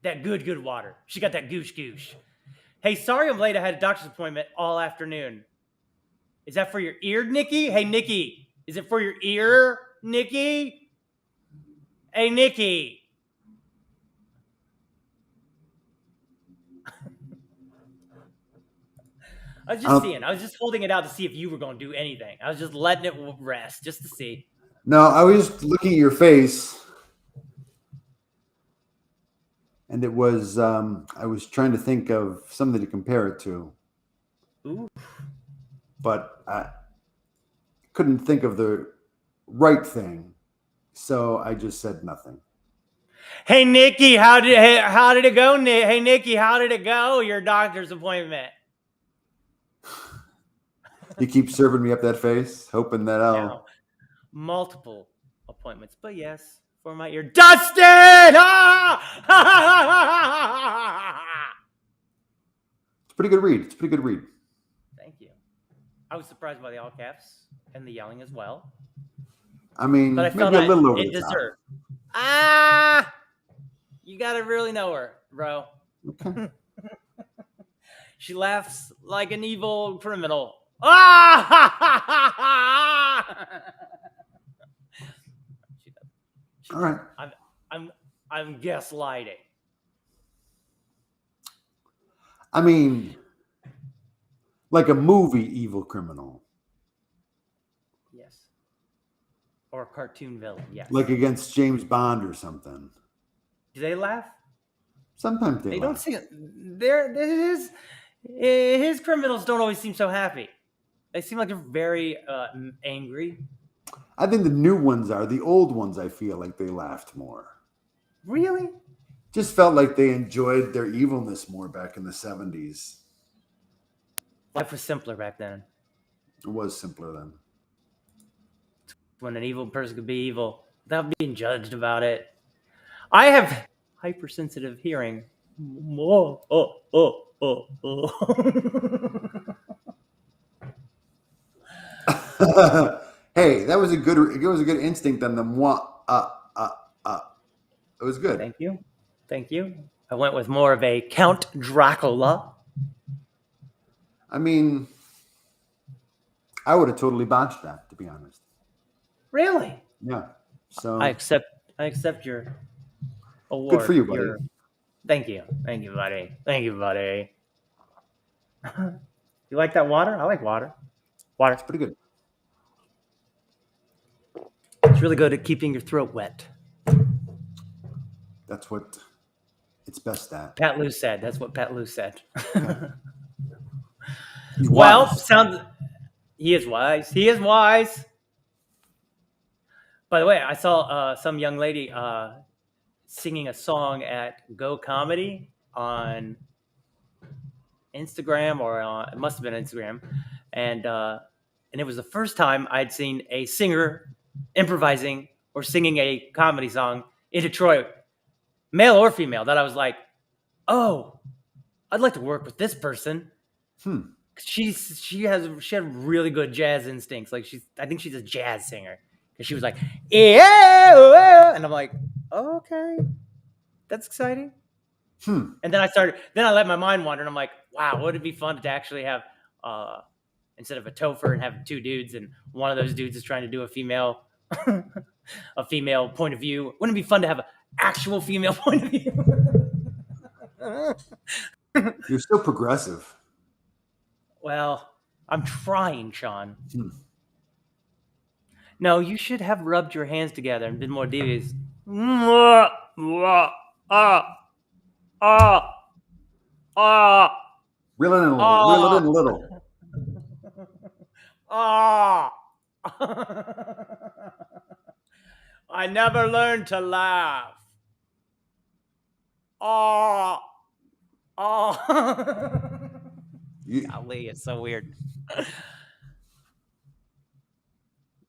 That good water. She got that goosh. Hey, sorry I'm late. I had a doctor's appointment all afternoon. Is that for your ear, Nikki? Hey, Nikki. Is it for your ear, Nikki? Hey, Nikki. I was just seeing. I was just holding it out to see if you were going to do anything. I was just letting it rest just to see. No, I was looking at your face. And it was, I was trying to think of something to compare it to. Ooh. But I couldn't think of the right thing. So I just said nothing. Hey, Nikki, how did it go? Hey, Nikki, how did it go? Your doctor's appointment. You keep serving me up that face, hoping that I'll... Multiple appointments, but yes. For my ear, Dustin! Ah! It's a pretty good read. Thank you. I was surprised by the all caps and the yelling as well. I mean, but I felt maybe a little over it the top. deserved. You gotta really know her, bro. Okay. She laughs like an evil criminal. All right. I'm gaslighting. I mean, like a movie evil criminal. Yes. Or a cartoon villain, yes. Like against James Bond or something. Do they laugh? Sometimes they laugh. Don't see it. His criminals don't always seem so happy. They seem like they're very angry. I think the new ones are. The old ones, I feel like they laughed more. Really? Just felt like they enjoyed their evilness more back in the 70s. Life was simpler back then. It was simpler then. When an evil person could be evil without being judged about it. I have hypersensitive hearing. Hey, it was a good instinct on the It was good. Thank you. I went with more of a Count Dracula. I mean, I would have totally botched that, to be honest. Really? Yeah. So I accept your award. Good for you, buddy. Thank you, buddy. Thank you, buddy. You like that water? I like water. Water. It's pretty good. It's really good at keeping your throat wet. That's what it's best at. Pat Lou said. That's what Pat Lou said. He's Well, wise. he is wise. He is wise. By the way, I saw some young lady singing a song at Go Comedy on Instagram, or it must have been Instagram, and it was the first time I'd seen a singer improvising or singing a comedy song in Detroit, male or female, that I was like, oh, I'd like to work with this person. She had really good jazz instincts. Like I think she's a jazz singer, because she was like, yeah, and I'm like, oh, okay, that's exciting. And then I let my mind wander, and I'm like, wow, would it be fun to actually have, instead of a topher, and have two dudes, and one of those dudes is trying to do a female point of view. Wouldn't it be fun to have an actual female point of view? You're so progressive. Well, I'm trying, Sean. No, you should have rubbed your hands together and been more devious. Reel it in a little. Reel it in a little. I never learned to laugh. Golly, it's so weird.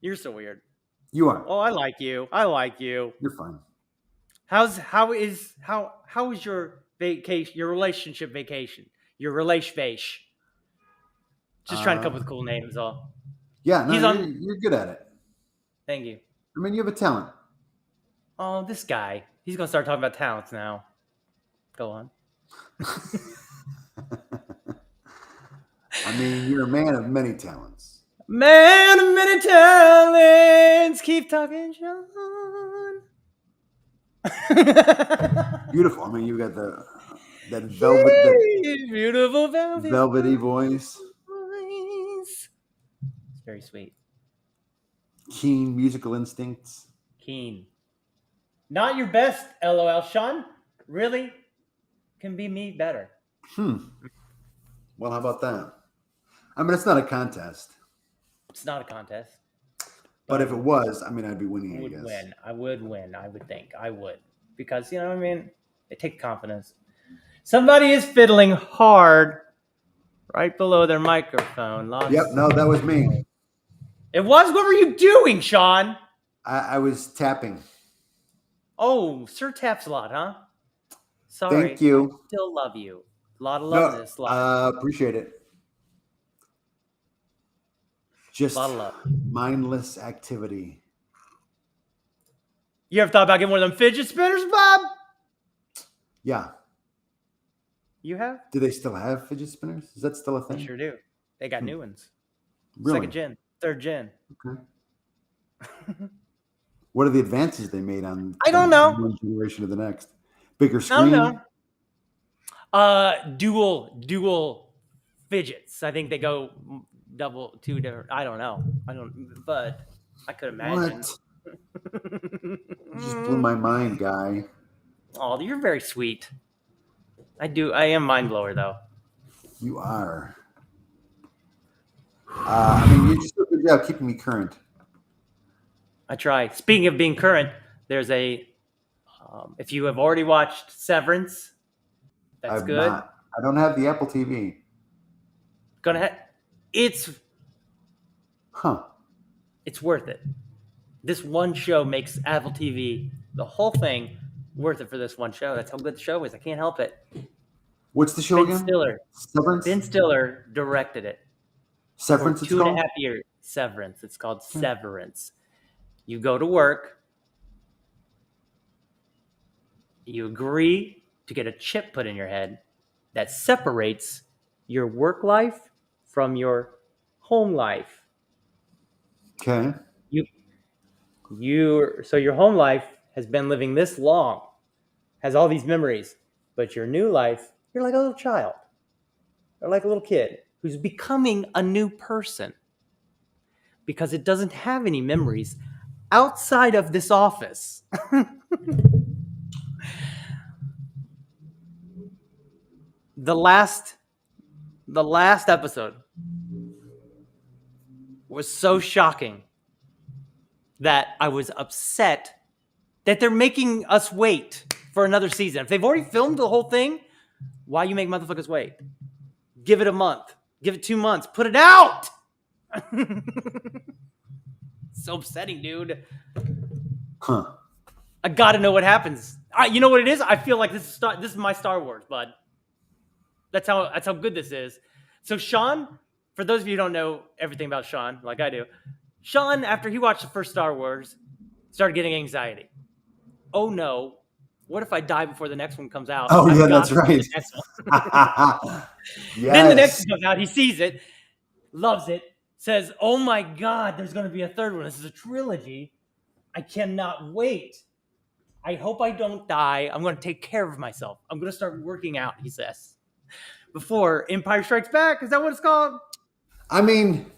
You're so weird. You are. Oh, I like you. I like you. You're fine. How is your vacation? Your relationship vacation? Your relation-vation? Just trying to come up with cool names, all. Yeah, no, you're good at it. Thank you. I mean, you have a talent. Oh, this guy. He's gonna start talking about talents now. Go on. I mean, you're a man of many talents. Man of many talents. Keep talking, Sean. Beautiful. I mean, you got that velvet, beautiful velvet, velvety voice. It's very sweet. Keen musical instincts. Keen. Not your best, LOL, Sean. Really? Can be me better. Well, how about that? I mean, it's not a contest. It's not a contest. But if it was, I mean, I'd be winning, I guess. I would win. I would think. I would. Because, you know what I mean? It takes confidence. Somebody is fiddling hard right below their microphone. Yep, no, that was me. It was? What were you doing, Sean? I was tapping. Oh, Sir Taps a lot, huh? Sorry. Thank you. I still love you. A lot of love in this life. Appreciate it. Just a lot of love. Mindless activity. You ever thought about getting one of them fidget spinners, Bob? Yeah. You have? Do they still have fidget spinners? Is that still a thing? They sure do. They got new ones. Really? Second gen. Third gen. Okay. What are the advances they made on? I don't know. One generation to the next. Bigger screen. No. Dual fidgets. I think they go two different. I don't know. But I could imagine. What? You just blew my mind, guy. Oh, you're very sweet. I am mind blower though. You are. I mean, you just do a good job keeping me current. I try. Speaking of being current, there's a. If you have already watched Severance, that's good. Not. I don't have the Apple TV. It's worth it. This one show makes Apple TV, the whole thing, worth it for this one show. That's how good the show is. I can't help it. What's the show again? Severance. Ben Stiller directed it. Severance. For 2.5 years. Severance. It's called Severance. You go to work. You agree to get a chip put in your head that separates your work life from your home life. Okay. So your home life has been living this long, has all these memories. But your new life, you're like a little child. Or like a little kid who's becoming a new person. Because it doesn't have any memories outside of this office. The last episode was so shocking that I was upset that they're making us wait for another season. If they've already filmed the whole thing, why you make motherfuckers wait? Give it a month. Give it 2 months. Put it out! So upsetting, dude. Huh. I gotta know what happens. You know what it is? I feel like this is my Star Wars, bud. That's how good this is. So Sean, for those of you who don't know everything about Sean, like I do, Sean, after he watched the first Star Wars, started getting anxiety. Oh no, what if I die before the next one comes out? Oh, yeah, I've got that's to see right. the next one. Yes. Then the next one comes out, he sees it, loves it, says, oh my God, there's going to be a third one. This is a trilogy. I cannot wait. I hope I don't die. I'm going to take care of myself. I'm going to start working out, he says. Before Empire Strikes Back, is that what it's called? I mean,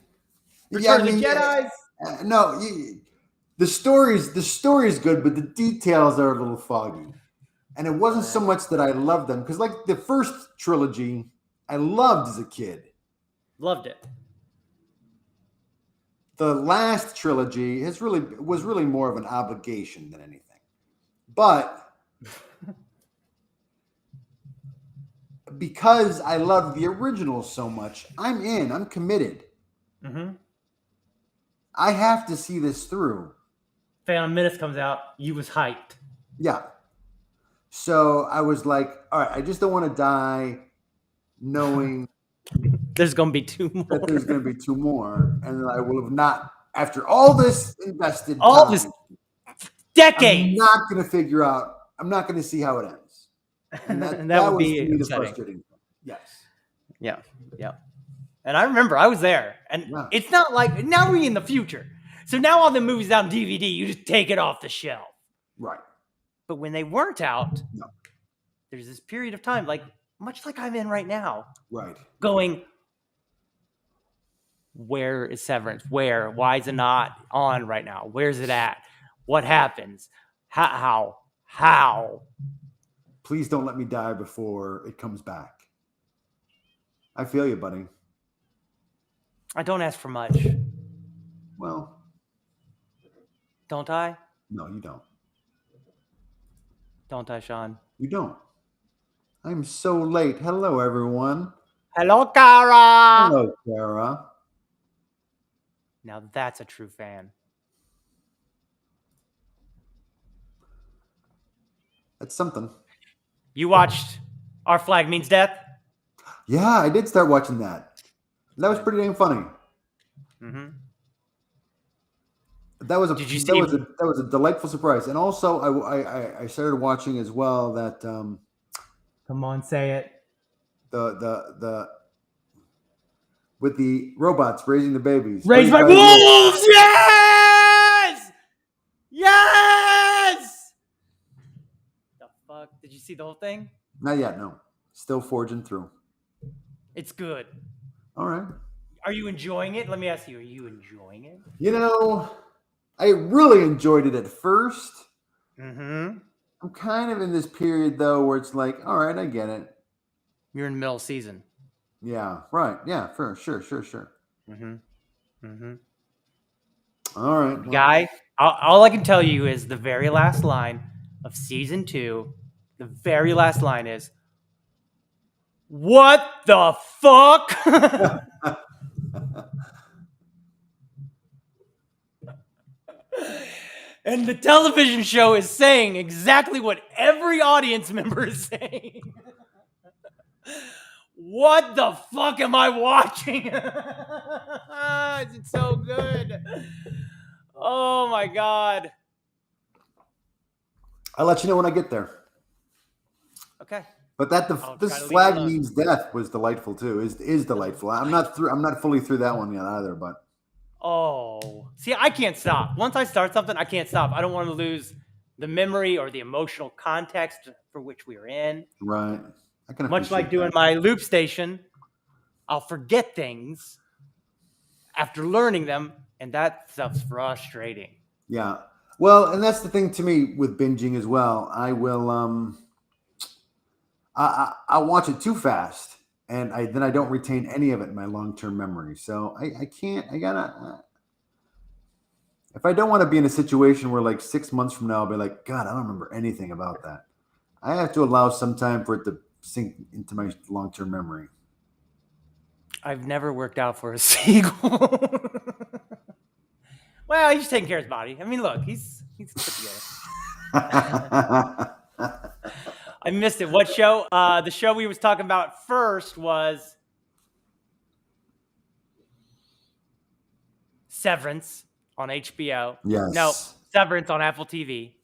Return of the Jedi. No, the story's good, but the details are a little foggy. And it wasn't so much that I loved them, because like the first trilogy, I loved as a kid. Loved it. The last trilogy was really more of an obligation than anything. But because I love the original so much, I'm in. I'm committed. Mm-hmm. I have to see this through. Phantom Menace comes out. You was hyped. Yeah. So I was like, all right, I just don't want to die knowing There's going to be 2 more. that there's going to be 2 more. And I will have not, after all this invested All time, this decades. I'm not going to figure out, I'm not going to see how it ends. And that would was be to me the upsetting. frustrating thing. Yes. Yeah. And I remember I was there. And Yeah. it's not like, now we're in the future. So now all the movies out on DVD, you just take it off the shelf. Right. But when they weren't out, No. there's this period of time, like much like I'm in right now, Right. going, where is Severance? Where? Why is it not on right now? Where's it at? What happens? How? Please don't let me die before it comes back. I feel you, buddy. I don't ask for much. Well, Don't I? no, you don't. Don't I, Sean? You don't. I'm so late. Hello, everyone. Hello, Kara! Hello, Sarah. Now that's a true fan. That's something. You watched Our Flag Means Death? Yeah, I did start watching that. That was pretty damn funny. Mm-hmm. That was a Did you that see- was a delightful surprise. And also, I started watching as well that Come on, say it. the with the robots raising the babies. Raised by Wolves! Yes! Yes! The fuck? Did you see the whole thing? Not yet, no. Still forging through. It's good. All right. Are you enjoying it? Let me ask you, are you enjoying it? You know, I really enjoyed it at first. Mm-hmm. I'm kind of in this period though where it's like, all right, I get it. You're in the middle of season. Yeah, right. Yeah, for sure. Mm-hmm. Mm-hmm. All right. well, Guy, all I can tell you is the very last line of season 2, the very last line is, what the fuck? And the television show is saying exactly what every audience member is saying. What the fuck am I watching? It's so good. Oh my God. I'll let you know when I get there. Okay. But I'll try this to leave flag it alone. means death was delightful too. Is delightful. I'm not fully through that one yet either, but Oh. See, I can't stop. Once I start something, I can't stop. I don't want to lose the memory or the emotional context for which we were in. Right. I can Much like appreciate doing that. my loop station, I'll forget things after learning them, and that stuff's frustrating. Yeah. Well, and that's the thing to me with binging as well. I will I watch it too fast, and then I don't retain any of it in my long-term memory. So I can't. I gotta. If I don't want to be in a situation where like 6 months from now I'll be like, God, I don't remember anything about that. I have to allow some time for it to sink into my long-term memory. I've never worked out for a seagull. Well, he's taking care of his body. I mean, look, he's put together. I missed it. What show? The show we was talking about first was Severance on HBO. Yes. No, Severance on Apple TV.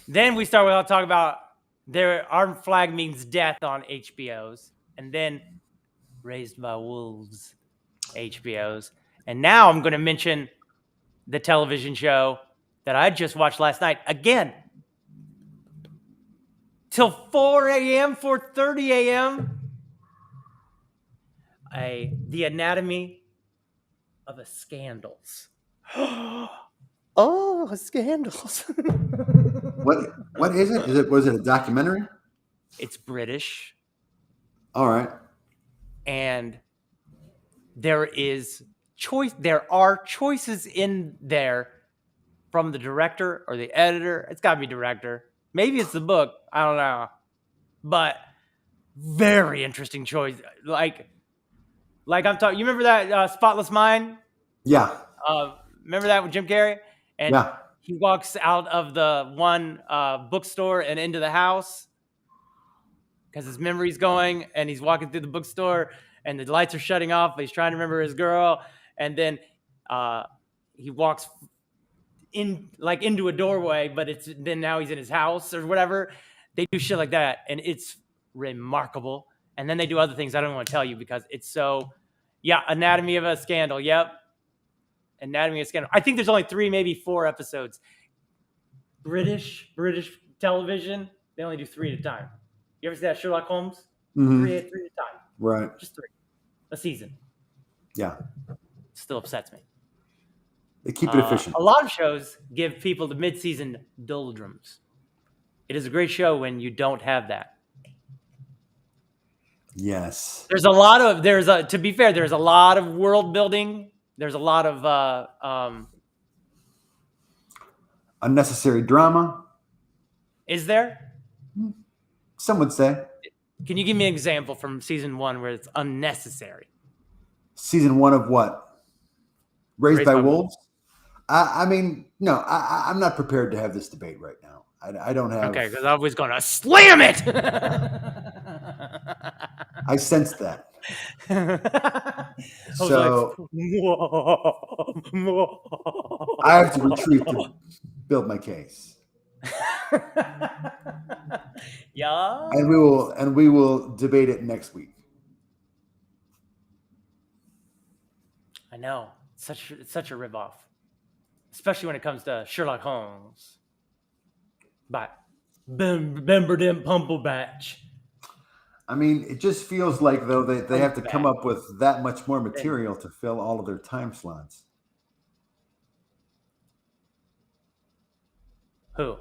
Then we started talking about Our Flag Means Death on HBOs. And then Raised by Wolves, HBOs. And now I'm going to mention the television show that I just watched last night again. Till 4 a.m., 4:30 a.m. The Anatomy of a Scandals. Oh, Scandals. What is it? Was it a documentary? It's British. All right. And there are choices in there from the director or the editor. It's got to be director. Maybe it's the book. I don't know. But very interesting choice. Like I'm talking. You remember that Spotless Mind? Yeah. Remember that with Jim Carrey? And Yeah. he walks out of the one bookstore and into the house because his memory's going, and he's walking through the bookstore, and the lights are shutting off. But he's trying to remember his girl, and then he walks into a doorway, but then now he's in his house or whatever. They do shit like that, and it's remarkable. And then they do other things I don't want to tell you because it's so. Yeah, Anatomy of a Scandal. Yep. Anatomy of a Scandal. I think there's only 3, maybe 4 episodes. British television, they only do 3 at a time. You ever see that Sherlock Holmes? Mhm. 3 at a time. Right. Just 3. A season. Yeah. Still upsets me. They keep it efficient. A lot of shows give people the mid-season doldrums. It is a great show when you don't have that. Yes. To be fair, there's a lot of world building. There's a lot of Unnecessary drama. Is there? Some would say. Can you give me an example from season 1 where it's unnecessary? Season 1 of what? Raised by Wolves? Wolves. I mean, no, I'm not prepared to have this debate right now. I don't have. Okay, because I was going to slam it. I sensed that. I was So I have to retreat to build my case. Yeah. And we will debate it next week. I know. It's such a ripoff. Especially when it comes to Sherlock Holmes. But remember them Pumplebatch. I mean, it just feels like though they have to come up with that much more material to fill all of their time slots. Who?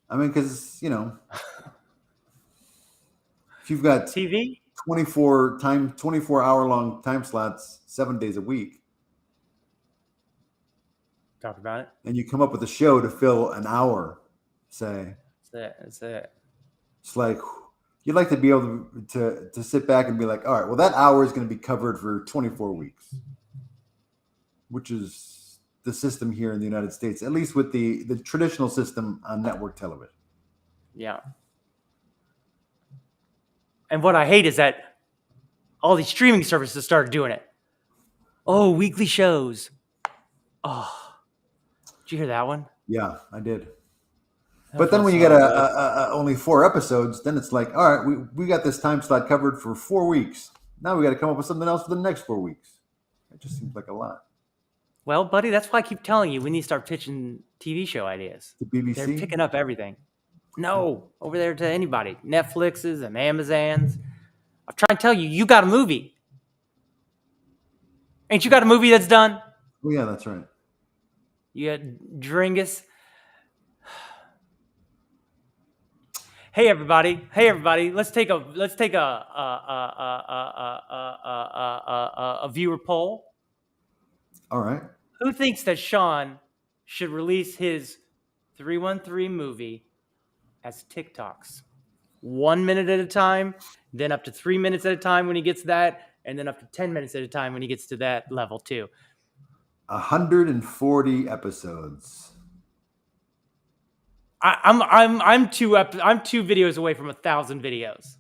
I mean, because if you've got TV? 24-hour long time slots, 7 days a week, Talk about it. and you come up with a show to fill an hour, say, That's it. it's like you'd like to be able to sit back and be like, all right, well, that hour is going to be covered for 24 weeks, which is the system here in the United States, at least with the traditional system on network television. Yeah. And what I hate is that all these streaming services started doing it. Oh, weekly shows. Oh, did you hear that one? Yeah, I did. That But then feels when you so get good. only 4 episodes, then it's like, all right, we got this time slot covered for 4 weeks. Now we got to come up with something else for the next 4 weeks. It just seems like a lot. Well, buddy, that's why I keep telling you we need to start pitching TV show ideas. The BBC. They're picking up everything. No, over there to anybody. Netflixes and Amazons. I'm trying to tell you, you got a movie. Ain't you got a movie that's done? Oh yeah, that's right. You got Dringus. Hey everybody! Let's take a viewer poll. All right. Who thinks that Sean should release his 313 movie as TikToks? 1 minute at a time, then up to 3 minutes at a time when he gets that, and then up to 10 minutes at a time when he gets to that level too. 140 episodes. I'm two videos away from 1,000 videos.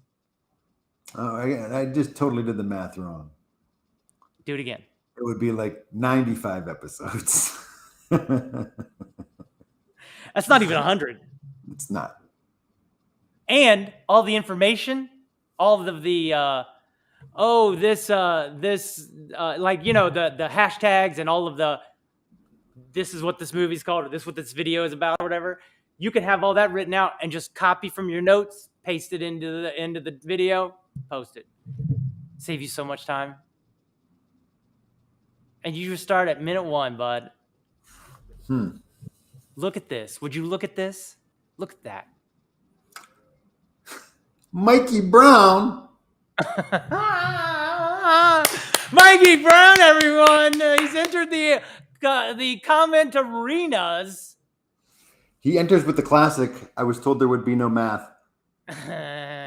Oh, I just totally did the math wrong. Do it again. It would be like 95 episodes. That's not even 100. It's not. And all the information, all of the like, you know, the hashtags and all of the, this is what this movie's called, or this is what this video is about, or whatever. You can have all that written out and just copy from your notes, paste it into the end of the video, post it. Save you so much time. And you just start at minute 1, bud. Look at this. Would you look at this? Look at that. Mikey Brown. Mikey Brown, everyone. He's entered the comment arenas. He enters with the classic, I was told there would be no math,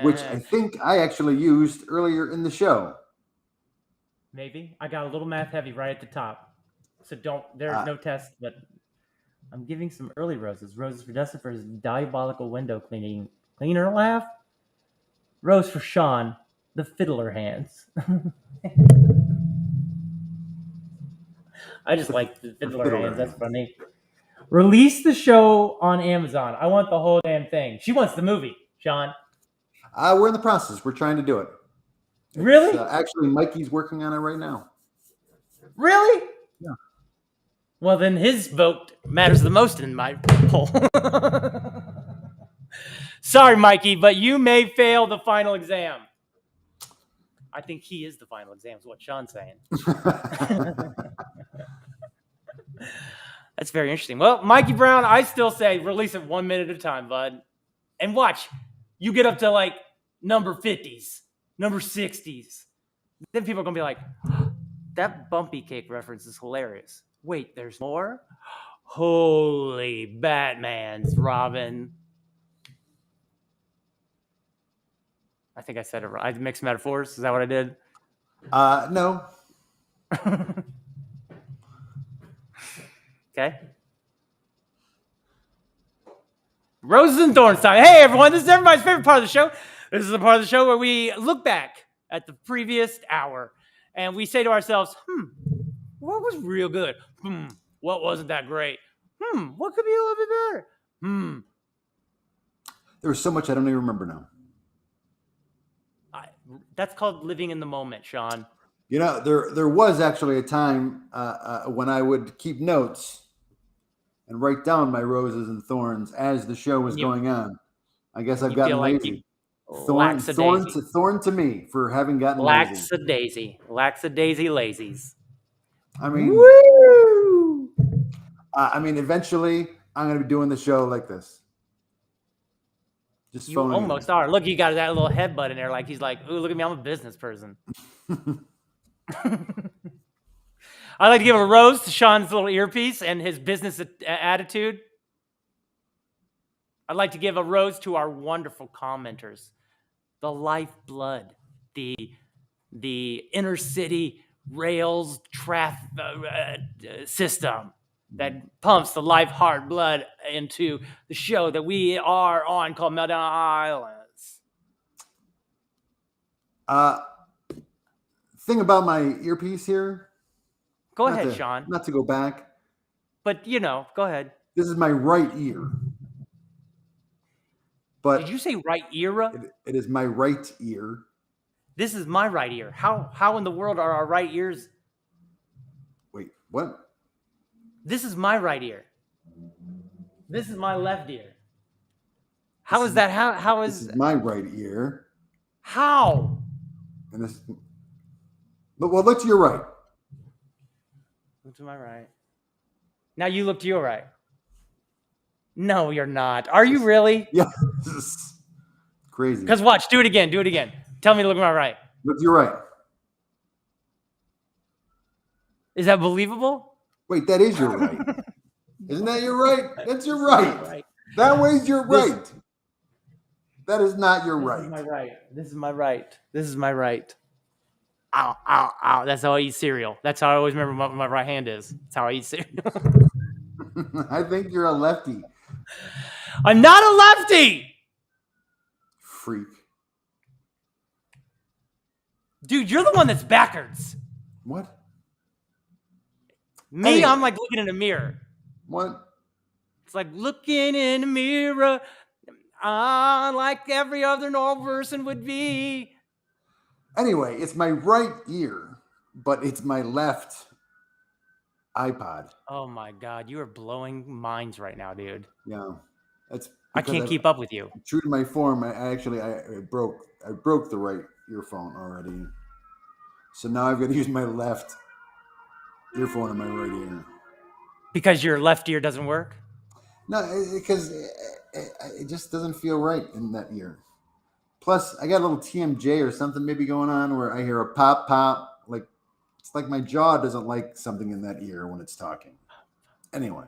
which I think I actually used earlier in the show. Maybe. I got a little math heavy right at the top. So there's no test, but I'm giving some early roses. Roses for Dustin for his diabolical window cleaner laugh. Rose for Sean, the fiddler hands. I just like the fiddler hands. That's funny. Release the show on Amazon. I want the whole damn thing. She wants the movie, Sean. We're in the process. We're trying to do it. Really? Actually, Mikey's working on it right now. Really? Yeah. Well, then his vote matters the most in my poll. Sorry, Mikey, but you may fail the final exam. I think he is the final exam, is what Sean's saying. That's very interesting. Well, Mikey Brown, I still say release it 1 minute at a time, bud. And watch, you get up to like number 50s, number 60s. Then people are going to be like, that Bumpy Cake reference is hilarious. Wait, there's more? Holy Batman's Robin. I think I said it right. I mixed metaphors. Is that what I did? No. Okay. Roses and Thorns time. Hey, everyone. This is everybody's favorite part of the show. This is the part of the show where we look back at the previous hour and we say to ourselves, what was real good? What wasn't that great? What could be a little bit better? There was so much I don't even remember now. That's called living in the moment, Sean. You know, there was actually a time when I would keep notes and write down my roses and thorns as the show was going on. I guess I've gotten lazy. Thorn to me for having gotten lazy. Lackadaisy lazies. I mean, woo! Eventually I'm going to be doing the show like this. Just you almost are. Look, you got that little headbutt in there. Like he's like, ooh, look at me. I'm a business person. I'd like to give a rose to Sean's little earpiece and his business attitude. I'd like to give a rose to our wonderful commenters. The lifeblood, the inner city rails traffic system that pumps the life heart blood into the show that we are on called Meltdown Islands. Thing about my earpiece here. Go ahead, Sean. Not to go back. But, go ahead. This is my right ear. But did you say right ear? It is my right ear. This is my right ear. How in the world are our right ears? Wait, what? This is my right ear. This is my left ear. How is that? How This is is my right ear, how? and this. Well, look to your right. Look to my right. Now you look to your right. No, you're not. Are you really? Yeah, this is crazy. Because watch, do it again. Do it again. Tell me to look to my right. Look to your right. Is that believable? Wait, that is your right. Isn't that your right? That's your right. Right. That way's your This- right. That is not your This right. is my right. This is my right. This is my right. Ow, ow, ow. That's how I eat cereal. That's how I always remember what my right hand is. That's how I eat cereal. I think you're a lefty. I'm not a lefty. Freak. Dude, you're the one that's backwards. What? Me, Anyway. I'm like looking in a mirror. What? It's like looking in a mirror, like every other normal person would be. Anyway, it's my right ear, but it's my left iPod. Oh my God, you are blowing minds right now, dude. Yeah, that's. I because can't keep up with you. True to my form, I broke the right earphone already. So now I've got to use my left earphone in my right ear. Because your left ear doesn't work? No, because it just doesn't feel right in that ear. Plus, I got a little TMJ or something maybe going on where I hear a pop, pop. Like, it's like my jaw doesn't like something in that ear when it's talking. Anyway.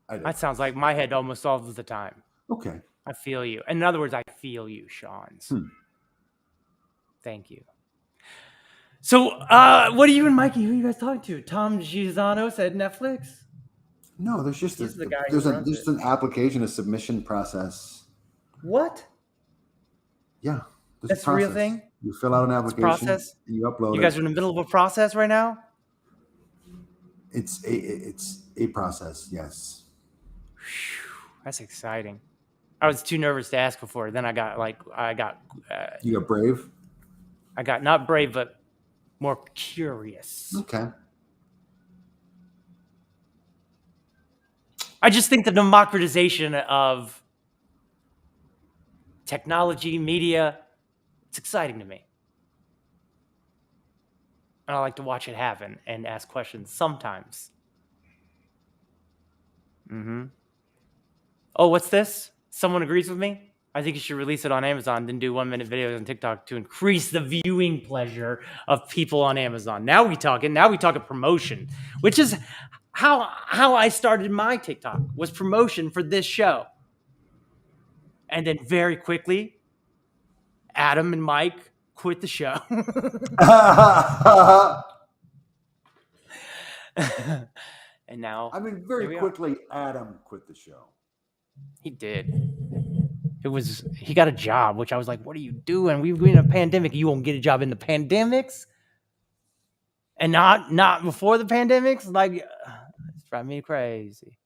I don't. That sounds like my head almost all of the time. Okay. I feel you. In other words, I feel you, Sean. Thank you. So, what are you and Mikey? Who are you guys talking to? Tom Gizanos at Netflix? No, there's just He's the guy who runs just an application, a submission process. What? Yeah. there's That's a real process. thing? You fill out an application. process? And you upload You it. guys are in the middle of a process right now? It's a process, yes. That's exciting. I was too nervous to ask before. Then I got You got brave? not brave, but more curious. Okay. I just think the democratization of technology, media, it's exciting to me. And I like to watch it happen and ask questions sometimes. Oh, what's this? Someone agrees with me? I think you should release it on Amazon, then do 1-minute videos on TikTok to increase the viewing pleasure of people on Amazon. Now we talking promotion, which is how I started my TikTok, was promotion for this show. And then very quickly, Adam and Mike quit the show. And now I mean, here very we are. quickly, Adam quit the show. He did. He got a job, which I was like, what are you doing? We're in a pandemic. You won't get a job in the pandemics? And not before the pandemics? Like, it's driving me crazy.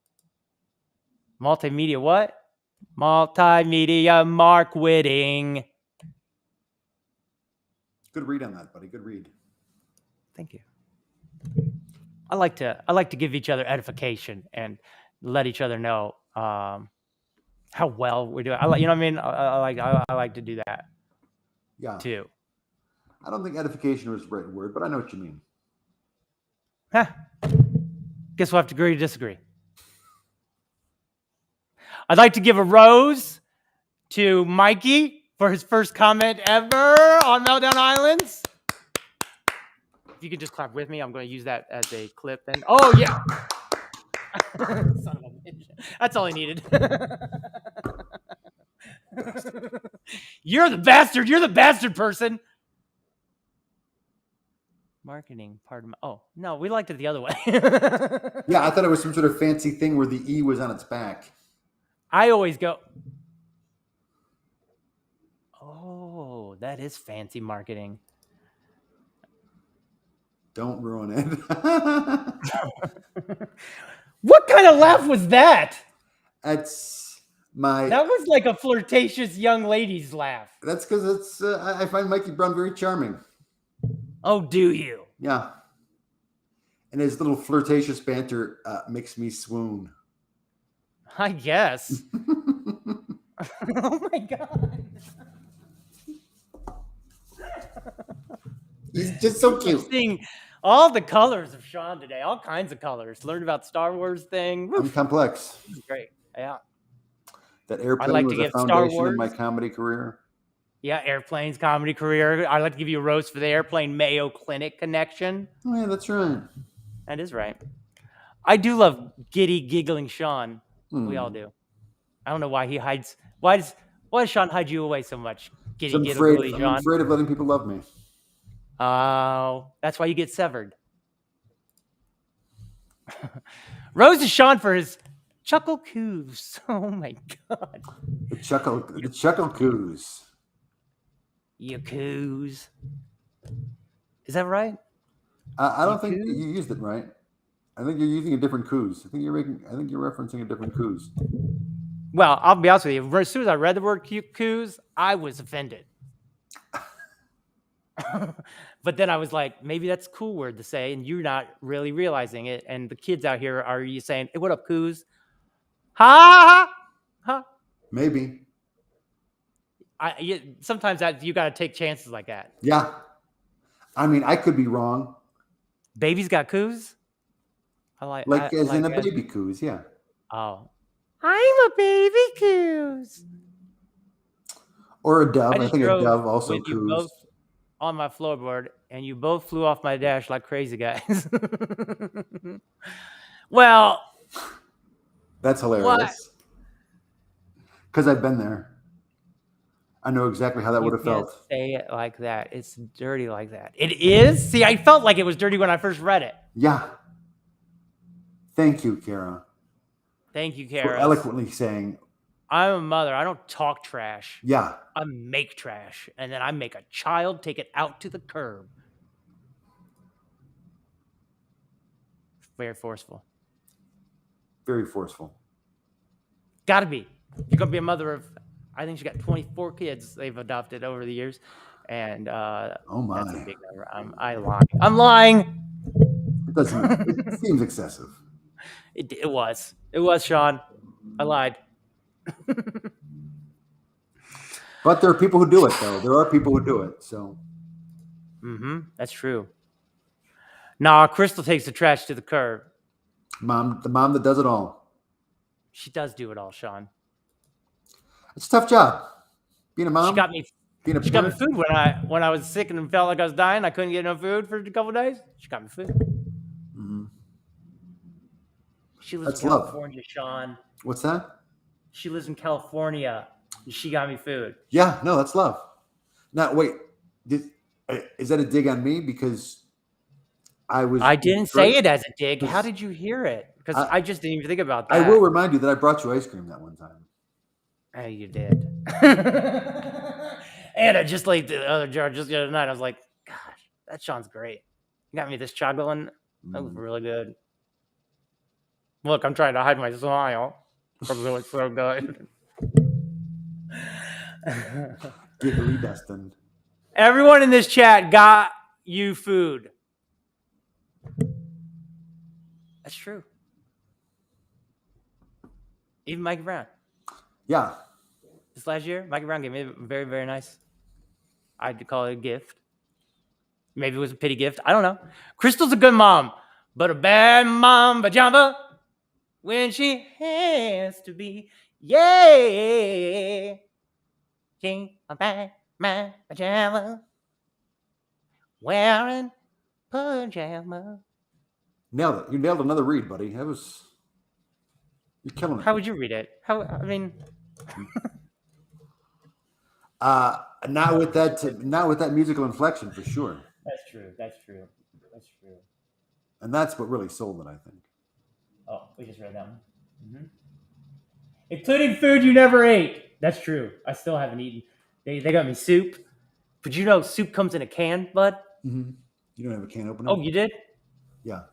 Multimedia what? Multimedia marketing. Good read on that, buddy. Good read. Thank you. I like to give each other edification and let each other know how well we're doing. You know what I mean? I like to do that Yeah. too. I don't think edification was the right word, but I know what you mean. Huh. Guess we'll have to agree to disagree. I'd like to give a rose to Mikey for his first comment ever on Meltdown Islands. If you could just clap with me, I'm going to use that as a clip. And oh yeah, son of a bitch. That's all I needed. You're the bastard. You're the bastard person. Marketing, pardon. Oh no, we liked it the other way. Yeah, I thought it was some sort of fancy thing where the E was on its back. I always go, oh, that is fancy marketing. Don't ruin it. What kind of laugh was that? That's my. That was like a flirtatious young lady's laugh. That's because it's. I find Mikey Brown very charming. Oh, do you? Yeah. And his little flirtatious banter makes me swoon. I guess. Oh my god. He's just so cute. Seeing all the colors of Sean today, all kinds of colors. Learned about the Star Wars thing. I'm complex. This is great. Yeah. That Airplane like was to a give Star foundation of Wars- my comedy career. Yeah, Airplane's comedy career. I'd like to give you a roast for the Airplane Mayo Clinic connection. Oh yeah, that's right. That is right. I do love giddy, giggling Sean. We all do. I don't know why he hides. Why does Sean hide you away so much? Giddy, I'm giggly afraid, Sean. I'm afraid of letting people love me. Oh, that's why you get severed. Rose is Sean for his chuckle coos. Oh my god. The chuckle coos. You coos. Is that right? I don't think you used it right. I think you're using a different coos. I think you're referencing a different coos. Well, I'll be honest with you. As soon as I read the word coos, I was offended. But then I was like, maybe that's a cool word to say, and you're not really realizing it. And the kids out here are you saying, "Hey, what up, coos?" Ha ha. Maybe. Sometimes that you got to take chances like that. Yeah. I mean, I could be wrong. Babies got coos. As in a baby coos, yeah. Oh, I'm a baby coos. Or a dove. I just think a drove dove also with you coos. both on my floorboard, and you both flew off my dash like crazy guys. Well, That's hilarious. Because I've been there. I know exactly how that would have felt. Say it like that. It's dirty like that. It is? See, I felt like it was dirty when I first read it. Yeah. Thank you, Kara. Thank you, For Kara. eloquently saying, I'm a mother. I don't talk trash. yeah. I make trash. And then I make a child take it out to the curb. Very forceful. Very forceful. Gotta be. You're going to be a mother of, I think she got 24 kids they've adopted over the years. And Oh my. that's a big number. I'm lying. It seems excessive. It was. It was, Sean. I lied. But there are people who do it, though. There are people who do it. So. That's true. Nah, Crystal takes the trash to the curb. The mom that does it all. She does do it all, Sean. It's a tough job. Being a mom. She got me Being a got me parent. food when I was sick and felt like I was dying. I couldn't get no food for a couple of days. She got me food. She lives That's in love. California, Sean. What's that? She lives in California. And she got me food. Yeah, no, that's love. Now, wait. Is that a dig on me? Because I didn't say it as a dig. How did you hear it? Because I just didn't even think about that. I will remind you that I brought you ice cream that one time. Oh, you did. And I just like the other jar just the other night. I was like, gosh, that Sean's great. You got me this chocolate. That was really good. Look, I'm trying to hide my smile because it was so good. Giggly Dustin. Everyone in this chat got you food. That's true. Even Mikey Brown. Yeah. This last year, Mikey Brown gave me a very, very nice, I'd call it a gift. Maybe it was a pity gift. I don't know. Crystal's a good mom, but a bad mom pajama when she has to be. Yeah. She a bad man pajama wearing pajama. Nailed it. You nailed another read, buddy. You're killing it. How would you read it? Not with that musical inflection for sure. That's true. And that's what really sold it, I think. Oh, we just read that one. Including food you never ate. That's true. I still haven't eaten. They got me soup. But you know soup comes in a can, bud? Mm-hmm. You don't have a can opener? Oh, you did? Yeah.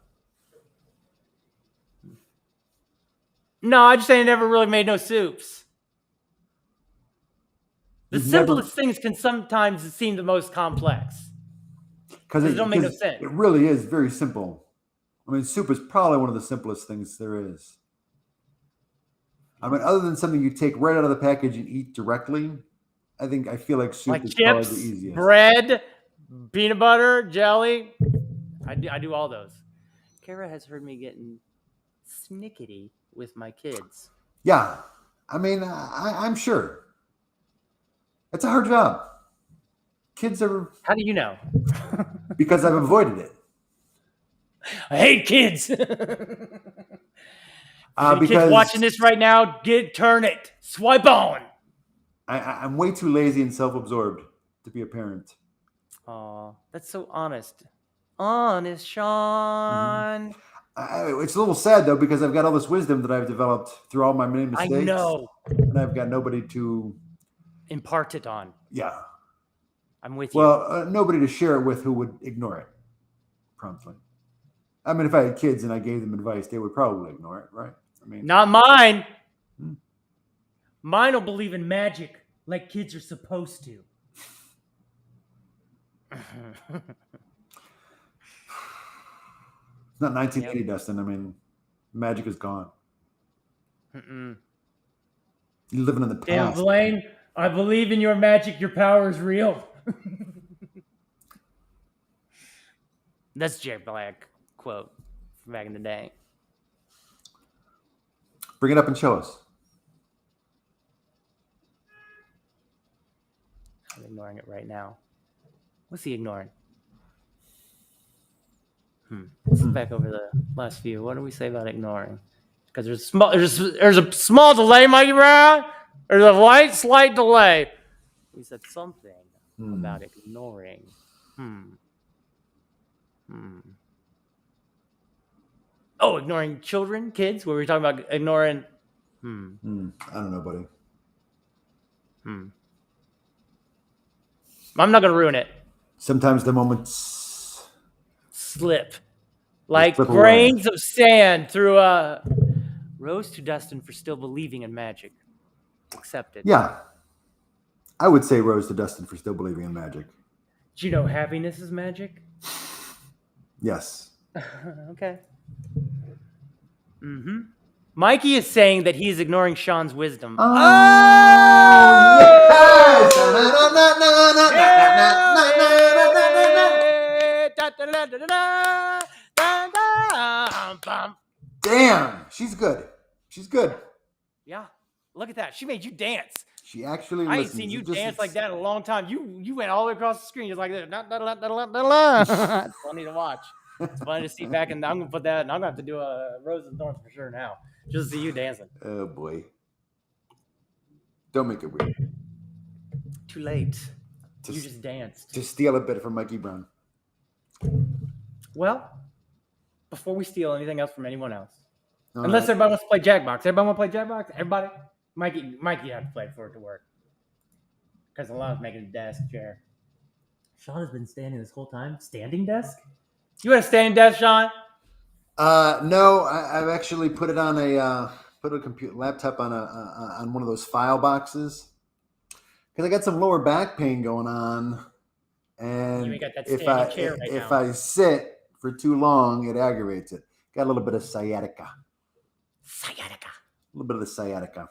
No, I just ain't never really made no soups. The simplest things can sometimes seem the most complex. Because it don't make no sense. It really is very simple. I mean, soup is probably one of the simplest things there is. I mean, other than something you take right out of the package and eat directly, I feel like soup Like is probably the chips, easiest. bread, peanut butter, jelly. I do all those. Kara has heard me getting snickety with my kids. Yeah. I mean, I'm sure. It's a hard job. Kids are... How do you know? Because I've avoided it. I hate kids. Because kids watching this right now, turn it. Swipe on. I'm way too lazy and self-absorbed to be a parent. Aw, that's so honest. Honest, Sean. It's a little sad, though, because I've got all this wisdom that I've developed through all my many mistakes. I know. And I've got nobody to... impart it on. Yeah. I'm with you. Well, nobody to share it with who would ignore it promptly. I mean, if I had kids and I gave them advice, they would probably ignore it, right? I mean, not mine. Mine will believe in magic like kids are supposed to. It's not 1980, yep. Dustin. I mean, magic is gone. Mm-mm. You're living in the past. Damn, Blaine, I believe in your magic. Your power is real. That's Jay Black quote from back in the day. Bring it up and show us. I'm ignoring it right now. What's he ignoring? Let's look back over the last few. What do we say about ignoring? Because there's a small delay, Mikey Brown. There's a slight delay. We said something about ignoring. Oh, ignoring children, kids? Were we talking about ignoring? I don't know, buddy. I'm not gonna ruin it. Sometimes the moments slip like grains of sand through a rose to Dustin for still believing in magic. Accepted. Yeah, I would say rose to Dustin for still believing in magic. Do you know happiness is magic? Yes. Okay. Mikey is saying that he's ignoring Sean's wisdom. Oh, yes! Damn, she's good. She's good. Yeah, look at that. She made you dance. She actually. I ain't seen you dance like that in a long time. You went all the way across the screen just like this. It's funny to watch. It's funny to see back, and I'm gonna put that. And I'm gonna have to do a Rose and Thorns for sure now, just to see you dancing. Oh boy! Don't make it weird. Too late. You just danced. To steal a bit from Mikey Brown. Well, before we steal anything else from anyone else, unless everybody wants to play Jackbox. Everybody want to play Jackbox? Everybody? Mikey had to play for it to work. Because Alana's making a desk chair. Sean has been standing this whole time. Standing desk? You had a standing desk, Sean? No, I've actually put it on put a computer laptop on one of those file boxes. Because I got some lower back pain going on. And you got that standing chair right if I sit for too long, it aggravates it. Got a little bit of sciatica. Sciatica. A little bit of the sciatica.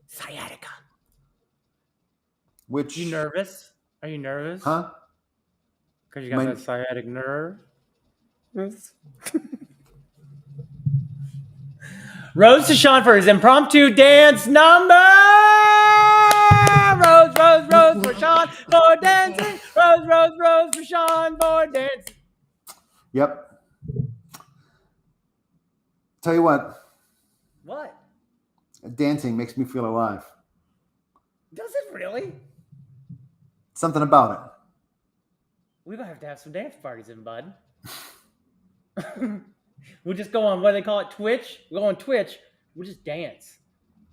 Sciatica. Which... You nervous? Are you nervous? Huh? Because you got that sciatic nerve? Rose to Sean for his impromptu dance number. Rose for Sean for dancing. Rose for Sean for dancing. Yep. Tell you what. What? Dancing makes me feel alive. Does it really? Something about it. We're going to have some dance parties in, bud. We'll just go on, what do they call it, Twitch? We'll go on Twitch. We'll just dance.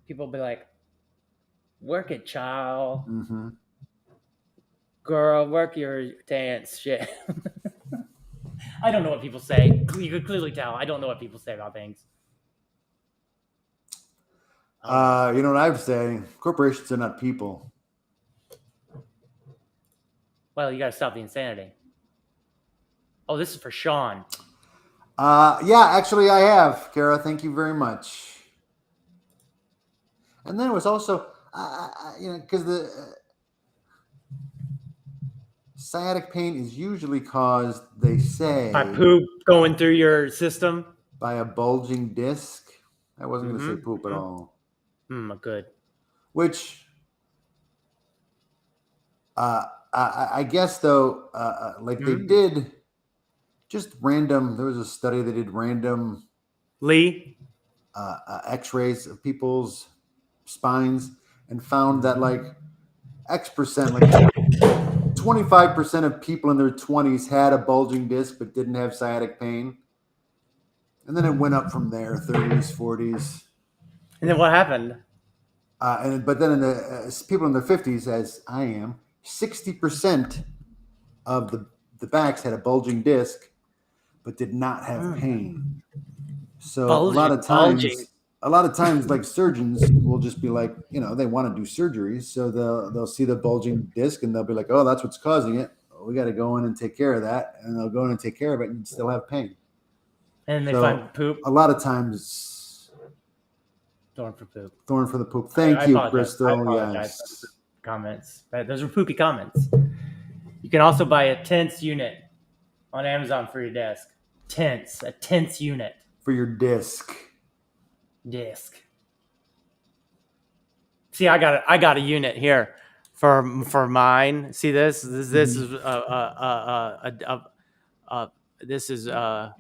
People will be like, work it, child. Mm-hmm. Girl, work your dance shit. I don't know what people say. You could clearly tell. I don't know what people say about things. You know what I would say? Corporations are not people. Well, you got to stop the insanity. Oh, this is for Sean. Yeah, actually, I have, Kara. Thank you very much. And then it was also, because the sciatic pain is usually caused, they say, By poop going through your system. by a bulging disc. I wasn't going to say poop at all. Good. Which, I guess though, like they did just random. There was a study they did random Lee. X-rays of people's spines and found that like X percent, like 25% of people in their 20s had a bulging disc but didn't have sciatic pain. And then it went up from there, 30s, 40s. And then what happened? But then in the people in their 50s, as I am, 60% of the backs had a bulging disc but did not have pain. So a lot of times, like surgeons will just be like, they want to do surgery, so they'll see the bulging disc and they'll be like, oh, that's what's causing it. We got to go in and take care of that, and they'll go in and take care of it and still have pain. And they find poop. A lot of times, thorn for poop. Thorn for the poop. Thank you, Crystal. I apologize for the comments. Those are poopy comments. You can also buy a tense unit on Amazon for your desk. A tense unit for your disc. See, I got a unit here for mine. See this? This is a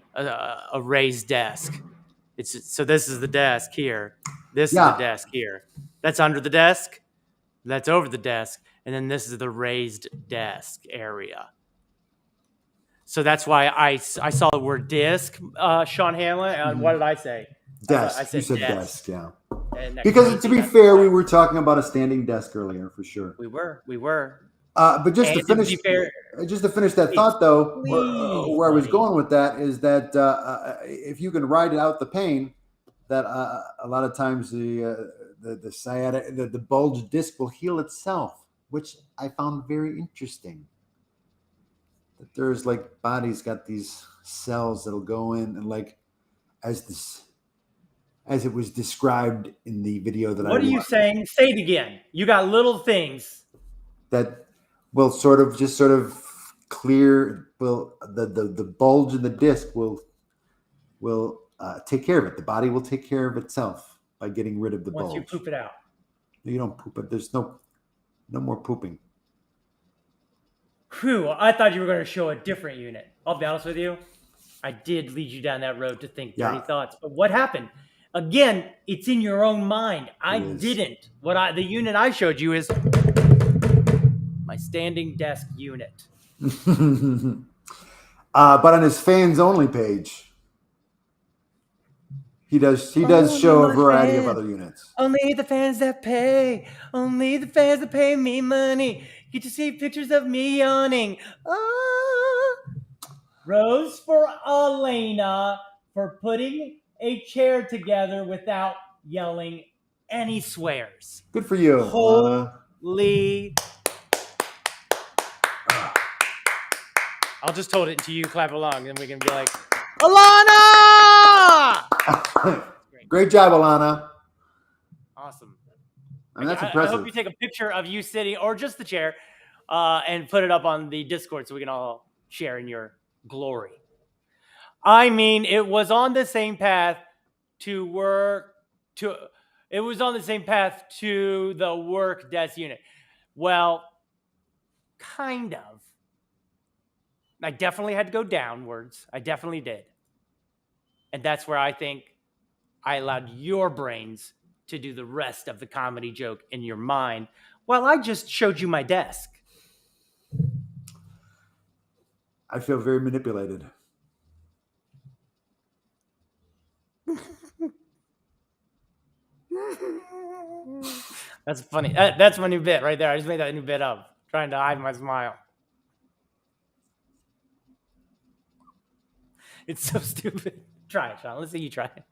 raised desk. So this is the desk here. This is the desk here. That's under the desk. That's over the desk, and then this is the raised desk area. So that's why I saw the word disc, Sean Hanlon. What did I say? Desk. I said you said desk. Yeah. Because to be fair, we were talking about a standing desk earlier, for sure. We were. But just to finish that thought, though, where I was going with that is that if you can ride out the pain, that a lot of times the sciatic, the bulge disc will heal itself, which I found very interesting. That there's like body's got these cells that'll go in and like as it was described in the video that I watched. What are you saying? Say it again. You got little things that will sort of clear. Will the bulge in the disc will take care of it. The body will take care of itself by getting rid of the bulge. Once you poop it out. You don't poop it. There's no more pooping. Whew, I thought you were going to show a different unit. I'll be honest with you. I did lead you down that road to think dirty thoughts. But what happened? Again, it's in your own mind. I didn't. The unit I showed you is my standing desk unit. But on his fans only page, he does show a variety of other units. Only the fans that pay. Only the fans that pay me money get to see pictures of me yawning. Rose for Elena for putting a chair together without yelling any swears. Good for you. Holy. I'll just hold it until you clap along, and we can be like, Alana! Great job, Alana. Awesome. I mean, that's impressive. I hope you take a picture of you sitting, or just the chair, and put it up on the Discord so we can all share in your glory. I mean, it was on the same path to the work desk unit. Well, kind of. I definitely had to go downwards. I definitely did. And that's where I think I allowed your brains to do the rest of the comedy joke in your mind while I just showed you my desk. I feel very manipulated. That's funny. That's my new bit right there. I just made that new bit up, trying to hide my smile. It's so stupid. Try it, Sean. Let's see you try it.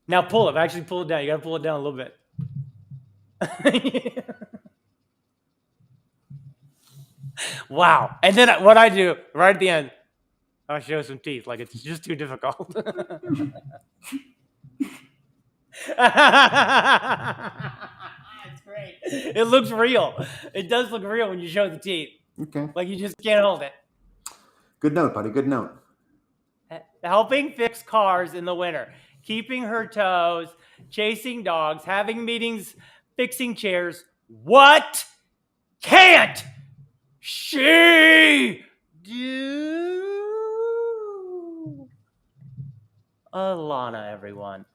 Now pull it. Actually pull it down. You got to pull it down a little bit. Wow. And then what I do right at the end, I'll show some teeth. Like it's just too difficult. It's great. It looks real. It does look real when you show the teeth. Okay. Like you just can't hold it. Good note, buddy. Good note. Helping fix cars in the winter, keeping her toes, chasing dogs, having meetings, fixing chairs. What can't she do? Alana, everyone.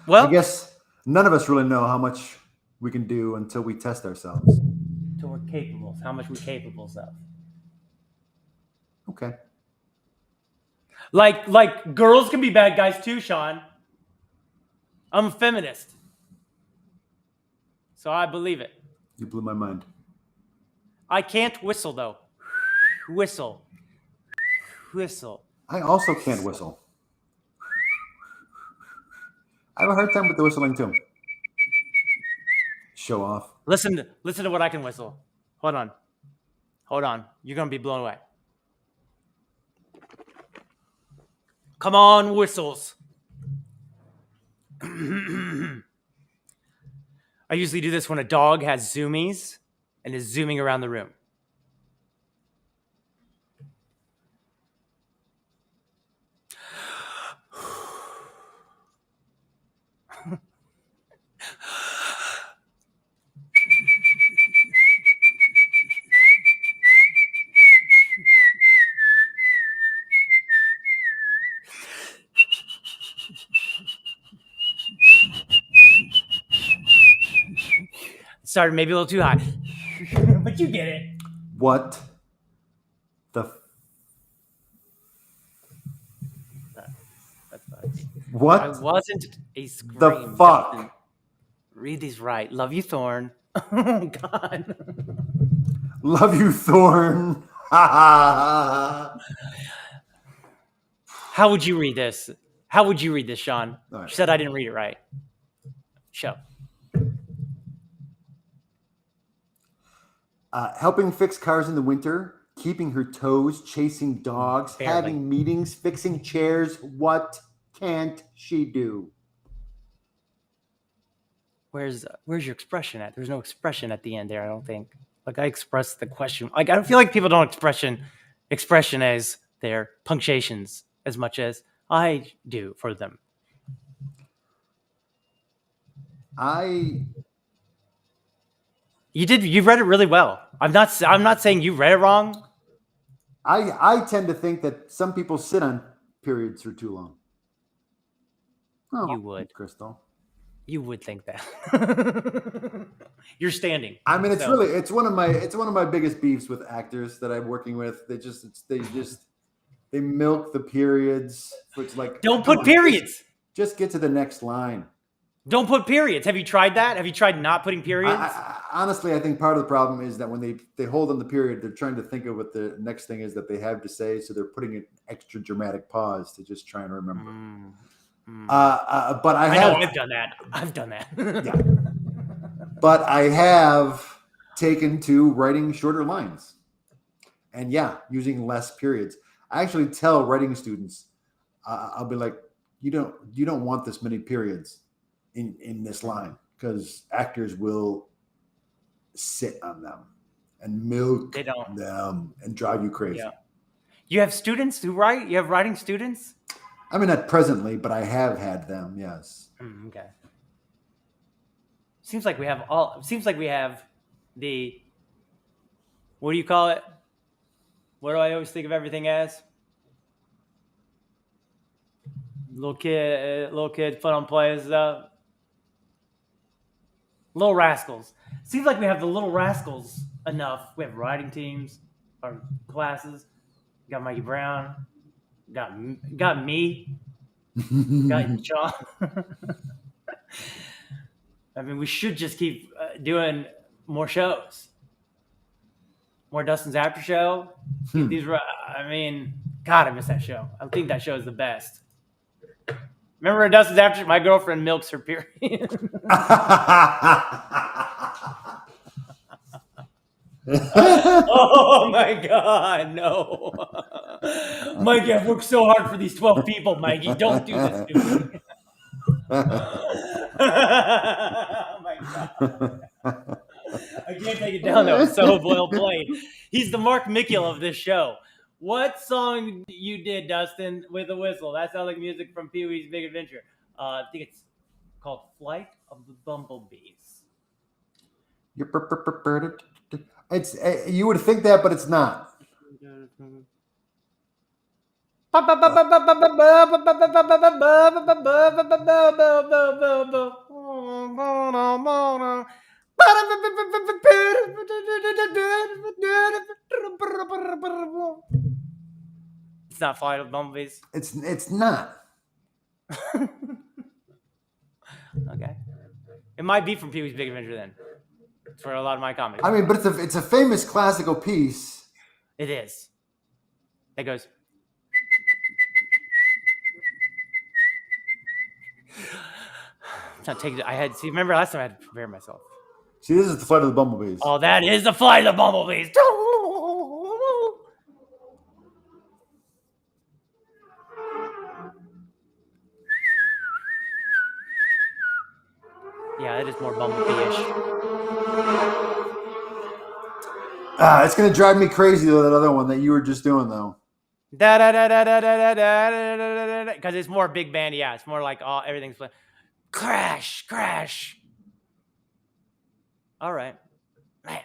Well, I guess none of us really know how much we can do until we test ourselves. until we're capable. How much we're capable of. Okay. Like girls can be bad guys too, Sean. I'm a feminist. So I believe it. You blew my mind. I can't whistle though. Whistle. I also can't whistle. I have a hard time with the whistling too. Show off. Listen to what I can whistle. Hold on. You're gonna be blown away. Come on, whistles. I usually do this when a dog has zoomies and is zooming around the room. Started maybe a little too high, but you get it. What the That's fine. what I wasn't a scream. the fuck? Justin. Read these right. Love you, Thorn. Oh God. Love you, Thorn. How would you read this? How would you read this, Sean? All right. You said I didn't read it right. Show. Helping fix cars in the winter, keeping her toes, chasing dogs, Barely. having meetings, fixing chairs. What can't she do? Where's your expression at? There's no expression at the end there, I don't think. Like I expressed the question. Like I don't feel like people don't expression as their punctuations as much as I do for them. You read it really well. I'm not saying you read it wrong. I tend to think that some people sit on periods for too long. Oh, You would. Crystal. You would think that. You're standing. I mean, So- it's one of my biggest beefs with actors that I'm working with. They milk the periods. It's like Don't come put on, periods. Just get to the next line. Don't put periods. Have you tried that? Have you tried not putting periods? Honestly, I think part of the problem is that when they hold on the period, they're trying to think of what the next thing is that they have to say, so they're putting an extra dramatic pause to just try and remember. But I know have I've done that. yeah. But I have taken to writing shorter lines, and using less periods. I actually tell writing students, I'll be like, you don't want this many periods in this line, because actors will sit on them and milk them and drive you crazy. Yeah. You have students who write? You have writing students? I mean, not presently, but I have had them. Yes. Okay. Seems like we have the, what do you call it? What do I always think of everything as? Little kid, fun on plays stuff. Little Rascals. Seems like we have the Little Rascals enough. We have writing teams, our classes. Got Mikey Brown. Got me. Got John. I mean, we should just keep doing more shows. More Dustin's After Show. I mean, God, I miss that show. I think that show is the best. Remember Dustin's After Show? My girlfriend milks her period. Oh my God, no. Mikey, I've worked so hard for these 12 people, Mikey. Don't do this to me. Oh my God. I can't take it down, though. It's so well played. He's the Mark Mikula of this show. What song you did, Dustin, with a whistle? That sounds like music from Pee-wee's Big Adventure. I think it's called Flight of the Bumblebees. It's you would think that, but it's not. It's not Flight of the Bumblebees. It's not. Okay. It might be from Pee-wee's Big Adventure then. For a lot of my comedy. I mean, but it's a famous classical piece. It is. It goes. Remember last time I had to prepare myself. See, this is the Flight of the Bumblebees. Oh, that is the Flight of the Bumblebees. Yeah, it is more Bumblebee-ish. It's gonna drive me crazy though, that other one that you were just doing though. Because it's more big band. Yeah, it's more like everything's playing. Crash, crash. All right, man.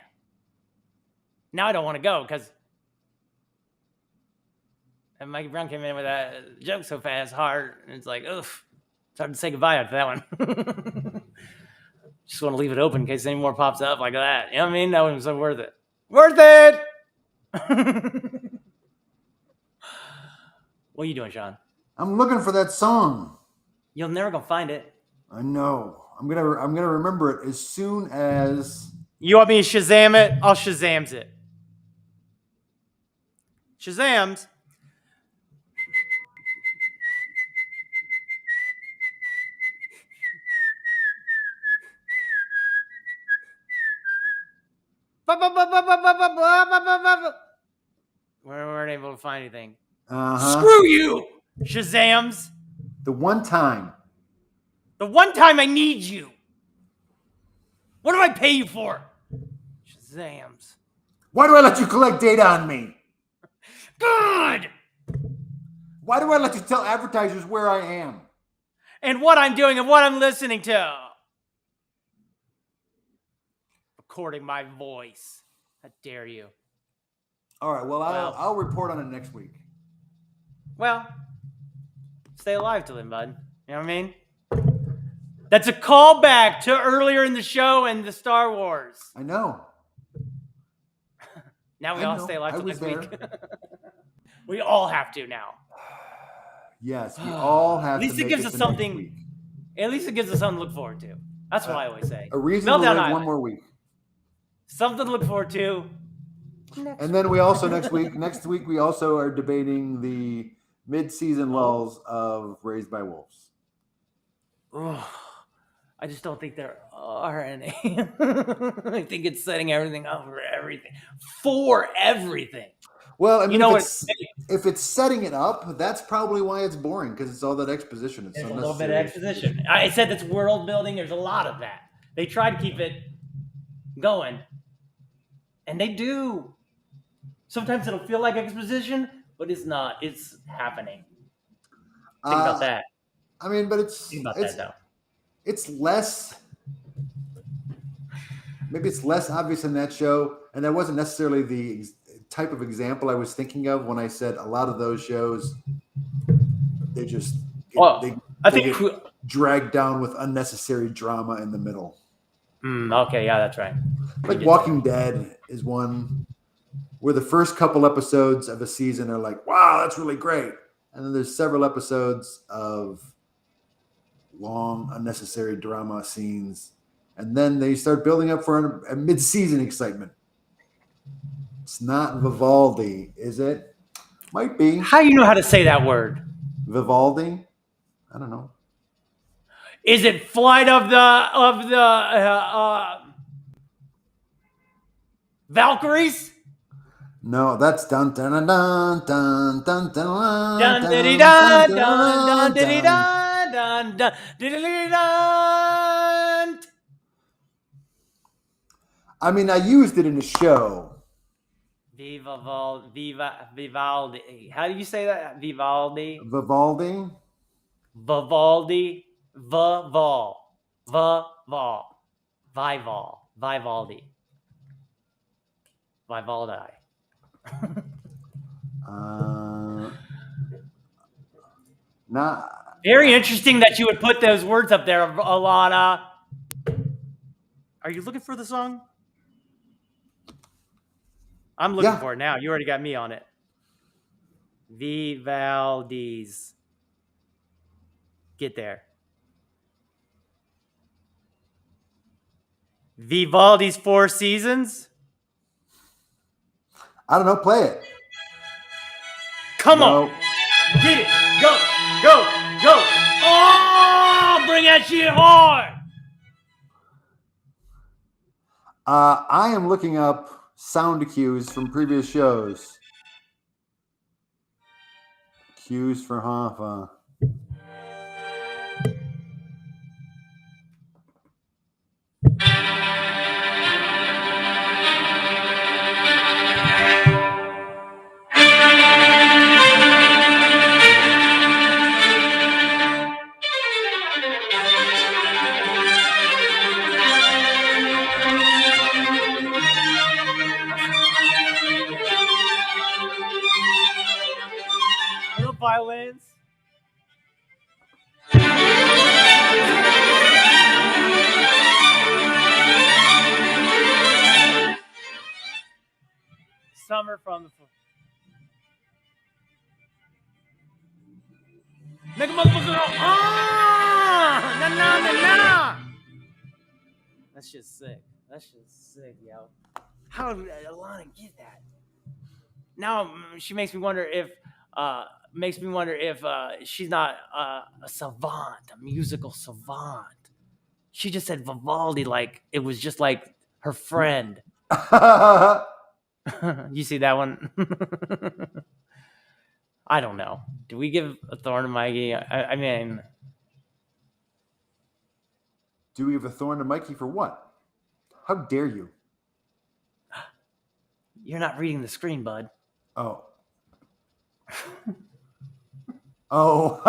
Now I don't want to go because Mikey Brown came in with that joke so fast, hard, and it's like, oof, it's hard to say goodbye after that one. Just want to leave it open in case any more pops up like that. You know what I mean? That one was so worth it. Worth it. What are you doing, Sean? I'm looking for that song. You're never gonna find it. I know. I'm gonna remember it as soon as. You want me to Shazam it? I'll Shazams it. Shazams. We weren't able to find anything. Screw you, Shazams. The one time. The one time I need you. What do I pay you for? Shazams. Why do I let you collect data on me? Good. Why do I let you tell advertisers where I am? And what I'm doing and what I'm listening to. Recording my voice. How dare you? All right, well, I'll report on it next week. Well, stay alive till then, bud. You know what I mean? That's a callback to earlier in the show and the Star Wars. I know. Now we all stay alive till next week. We all have to now. Yes, we all have to. At least it gives us something. At least it gives us something to look forward to. That's what I always say. A reason to live one more week. Something to look forward to. And then we also next week we also are debating the mid-season lulls of Raised by Wolves. Oh, I just don't think there are any. I think it's setting everything up for everything. Well, I mean, you know if it's setting it up, that's probably why it's boring, because it's all that exposition. It's a little bit of exposition. I said it's world building. There's a lot of that. They try to keep it going, and they do. Sometimes it'll feel like exposition, but it's not. It's happening. Think about that. I mean, but it's less. Maybe it's less obvious in that show, and that wasn't necessarily the type of example I was thinking of when I said a lot of those shows. They just they get dragged down with unnecessary drama in the middle. Okay, yeah, that's right. Like Walking Dead is one where the first couple episodes of a season are like, wow, that's really great. And then there's several episodes of long, unnecessary drama scenes. And then they start building up for a mid-season excitement. It's not Vivaldi, is it? Might be. How do you know how to say that word? Vivaldi? I don't know. Is it Flight of the Valkyries? No, that's dun dun dun dun dun dun dun Dun dun diddy dun dun dun dun diddy dun. dun dun dun diddy dun. I mean, I used it in a show. Vivaldi. How do you say that? Vivaldi. Vivaldi. Vivaldi. Vivaldi. Vivaldi. Nah. Very interesting that you would put those words up there, Alana. Are you looking for the song? I'm looking for it now. You already got me on it. Vivaldi's. Get there. Vivaldi's Four Seasons? I don't know. Play it. Come on. Get it. Go. Go. Go. Oh, bring that shit hard. I am looking up sound cues from previous shows. Cues for Hoffa. Little violins. Summer from the. Make a motherfucker. Ah! Na na na na. That's just sick. That's just sick, yo. How did Alana get that? Now she makes me wonder if she's not a savant, a musical savant. She just said Vivaldi like it was just like her friend. You see that one? I don't know. Do we give a thorn to Mikey? I mean, do we give a thorn to Mikey for what? How dare you? You're not reading the screen, bud. Oh. Oh.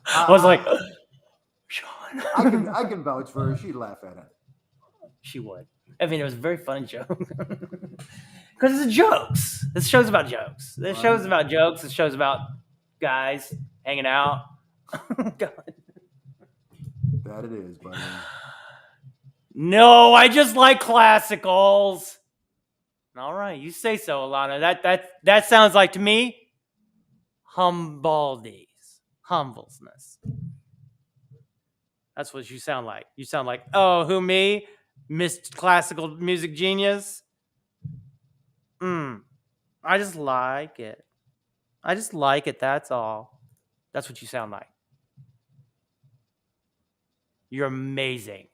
I was like, Sean. I can vouch for her. She'd laugh at it. She would. I mean, it was a very funny joke. Because it's jokes. This show's about jokes. This show's about jokes. This show's about guys hanging out. God. That it is, buddy. No, I just like classicals. All right, you say so, Alana. That sounds like to me Humbaldi's. Humblesness. That's what you sound like. You sound like, oh, who, me? Miss Classical Music Genius? I just like it. I just like it, that's all. That's what you sound like. You're amazing.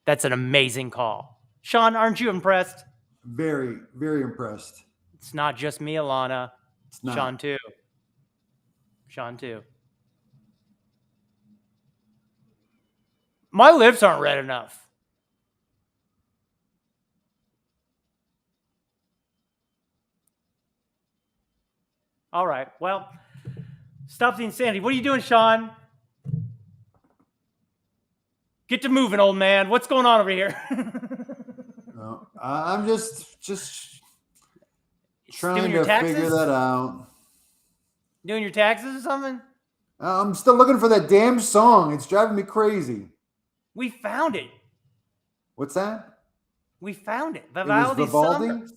That's an amazing call. Sean, aren't you impressed? Very, very impressed. It's not just me, Alana. It's not. Sean, too. Sean, too. My lips aren't red enough. All right. Well, stop the insanity. What are you doing, Sean? Get to moving, old man. What's going on over here? No, I'm just trying to taxes? figure that out. Doing your taxes or something? I'm still looking for that damn song. It's driving me crazy. We found it. What's that? We found it. It was Vivaldi?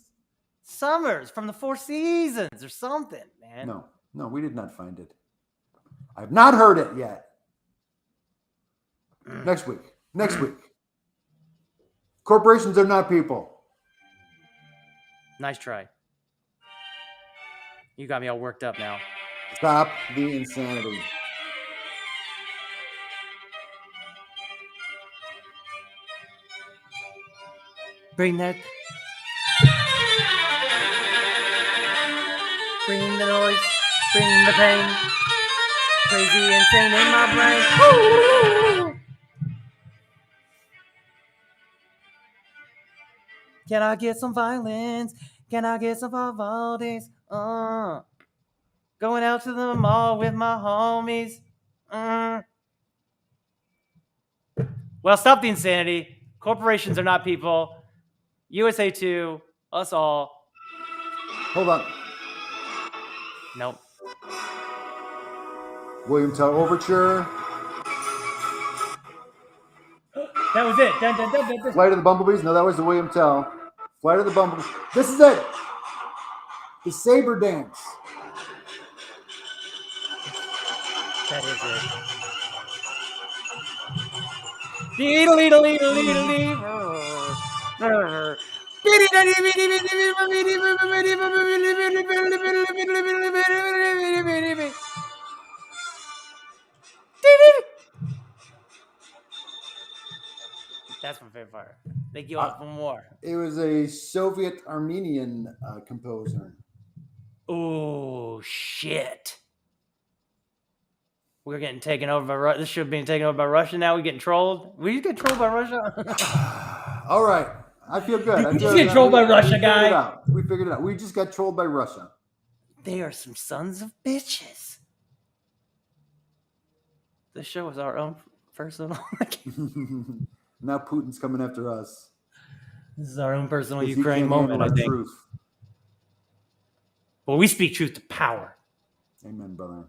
Summers from the Four Seasons or something, man. No, we did not find it. I've not heard it yet. Next week. Corporations are not people. Nice try. You got me all worked up now. Stop the insanity. Bring that. Bring the noise. Bring the pain. Crazy, insane in my brain. Woo! Can I get some violence? Can I get some Vivaldi's? Going out to the mall with my homies. Well, stop the insanity. Corporations are not people. USA 2, us all. Hold on. Nope. William Tell Overture. That was it. Dun, dun, dun, dun, dun. Flight of the Bumblebees. No, that was the William Tell. Flight of the Bumblebees. This is it. The Saber Dance. That is it. Deedle, deedle, deedle, deedle, deedle. That's my favorite part. They give up for more. It was a Soviet Armenian composer. Oh, shit. We're getting taken over by Russia. This should have been taken over by Russia. Now we're getting trolled. We get trolled by Russia? All right. I feel good. We just get trolled by Russia, guy. We figured it out. We just got trolled by Russia. They are some sons of bitches. This show is our own personal. Now Putin's coming after us. This is our own personal 'Cause he Ukraine can't moment, handle I our think. truth. Well, we speak truth to power. Amen, brother.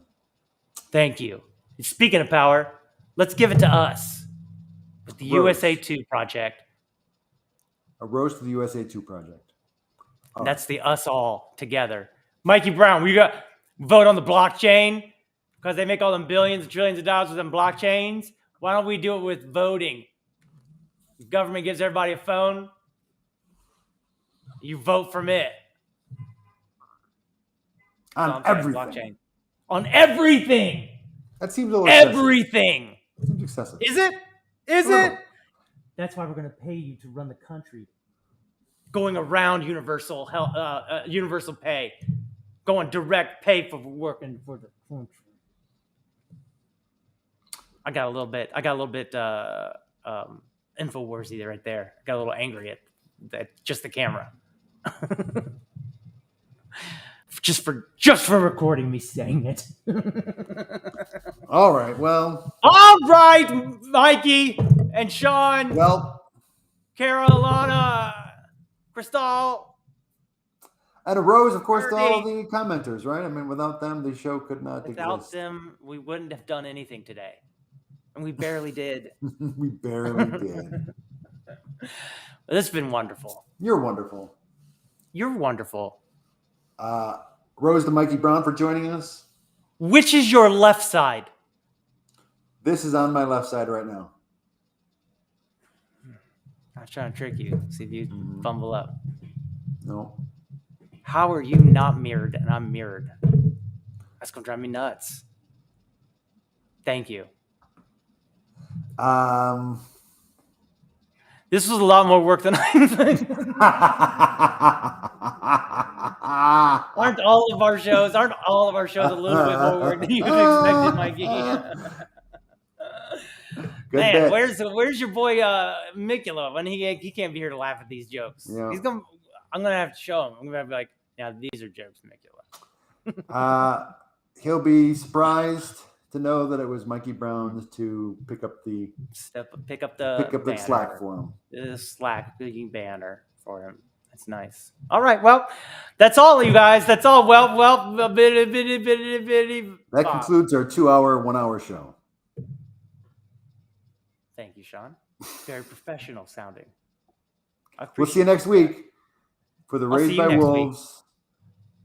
Thank you. And speaking of power, let's give it to us with the Rose. USA 2 project. A rose to the USA 2 project. And that's the us all together. Mikey Brown, we got vote on the blockchain because they make all them billions and trillions of dollars with them blockchains. Why don't we do it with voting? The government gives everybody a phone. You vote from it. On everything. Blockchain. On everything. That seems a little Everything. excessive. Seems excessive. Is it? Is No. it? That's why we're going to pay you to run the country. Going around universal health, universal pay. Going direct pay for working for the country. I got a little bit InfoWarsy right there. Got a little angry at just the camera. just for recording me saying it. All right. Well. All right, Mikey and Sean. Well. Carolina, Crystal. And a rose, of course, to all the commenters, right? I mean, without them, the show could not exist. Without them, we wouldn't have done anything today. And we barely did. We barely did. This has been wonderful. You're wonderful. You're wonderful. Rose to Mikey Brown for joining us. Which is your left side? This is on my left side right now. I was trying to trick you. See if you fumble up. No. How are you not mirrored and I'm mirrored? That's going to drive me nuts. Thank you. This was a lot more work than I think. Aren't all of our shows a little bit more work than you expected, Mikey? Good Man, bit. where's your boy Mikula when he can't be here to laugh at these jokes? Yeah. I'm gonna have to show him. I'm gonna have to be like, yeah, these are jokes, Mikula. He'll be surprised to know that it was Mikey Brown to pick up the slack for him. The slack banner for him. That's nice. All right, well, that's all, you guys. That's all. Well, a bitty. That concludes our 2-hour, 1-hour show. Thank you, Sean. Very professional sounding. We'll see you next week for the I'll see Raised you by next Wolves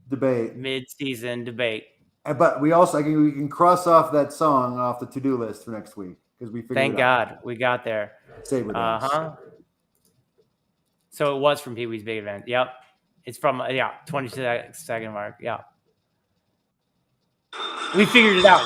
debate. Mid-season debate. But we can cross off that song off the to-do list for next week because we figured Thank it out. God we got there. Saber Dance. So it was from Pee Wee's Big Event. Yep. It's from 22nd mark. Yeah. We figured it out.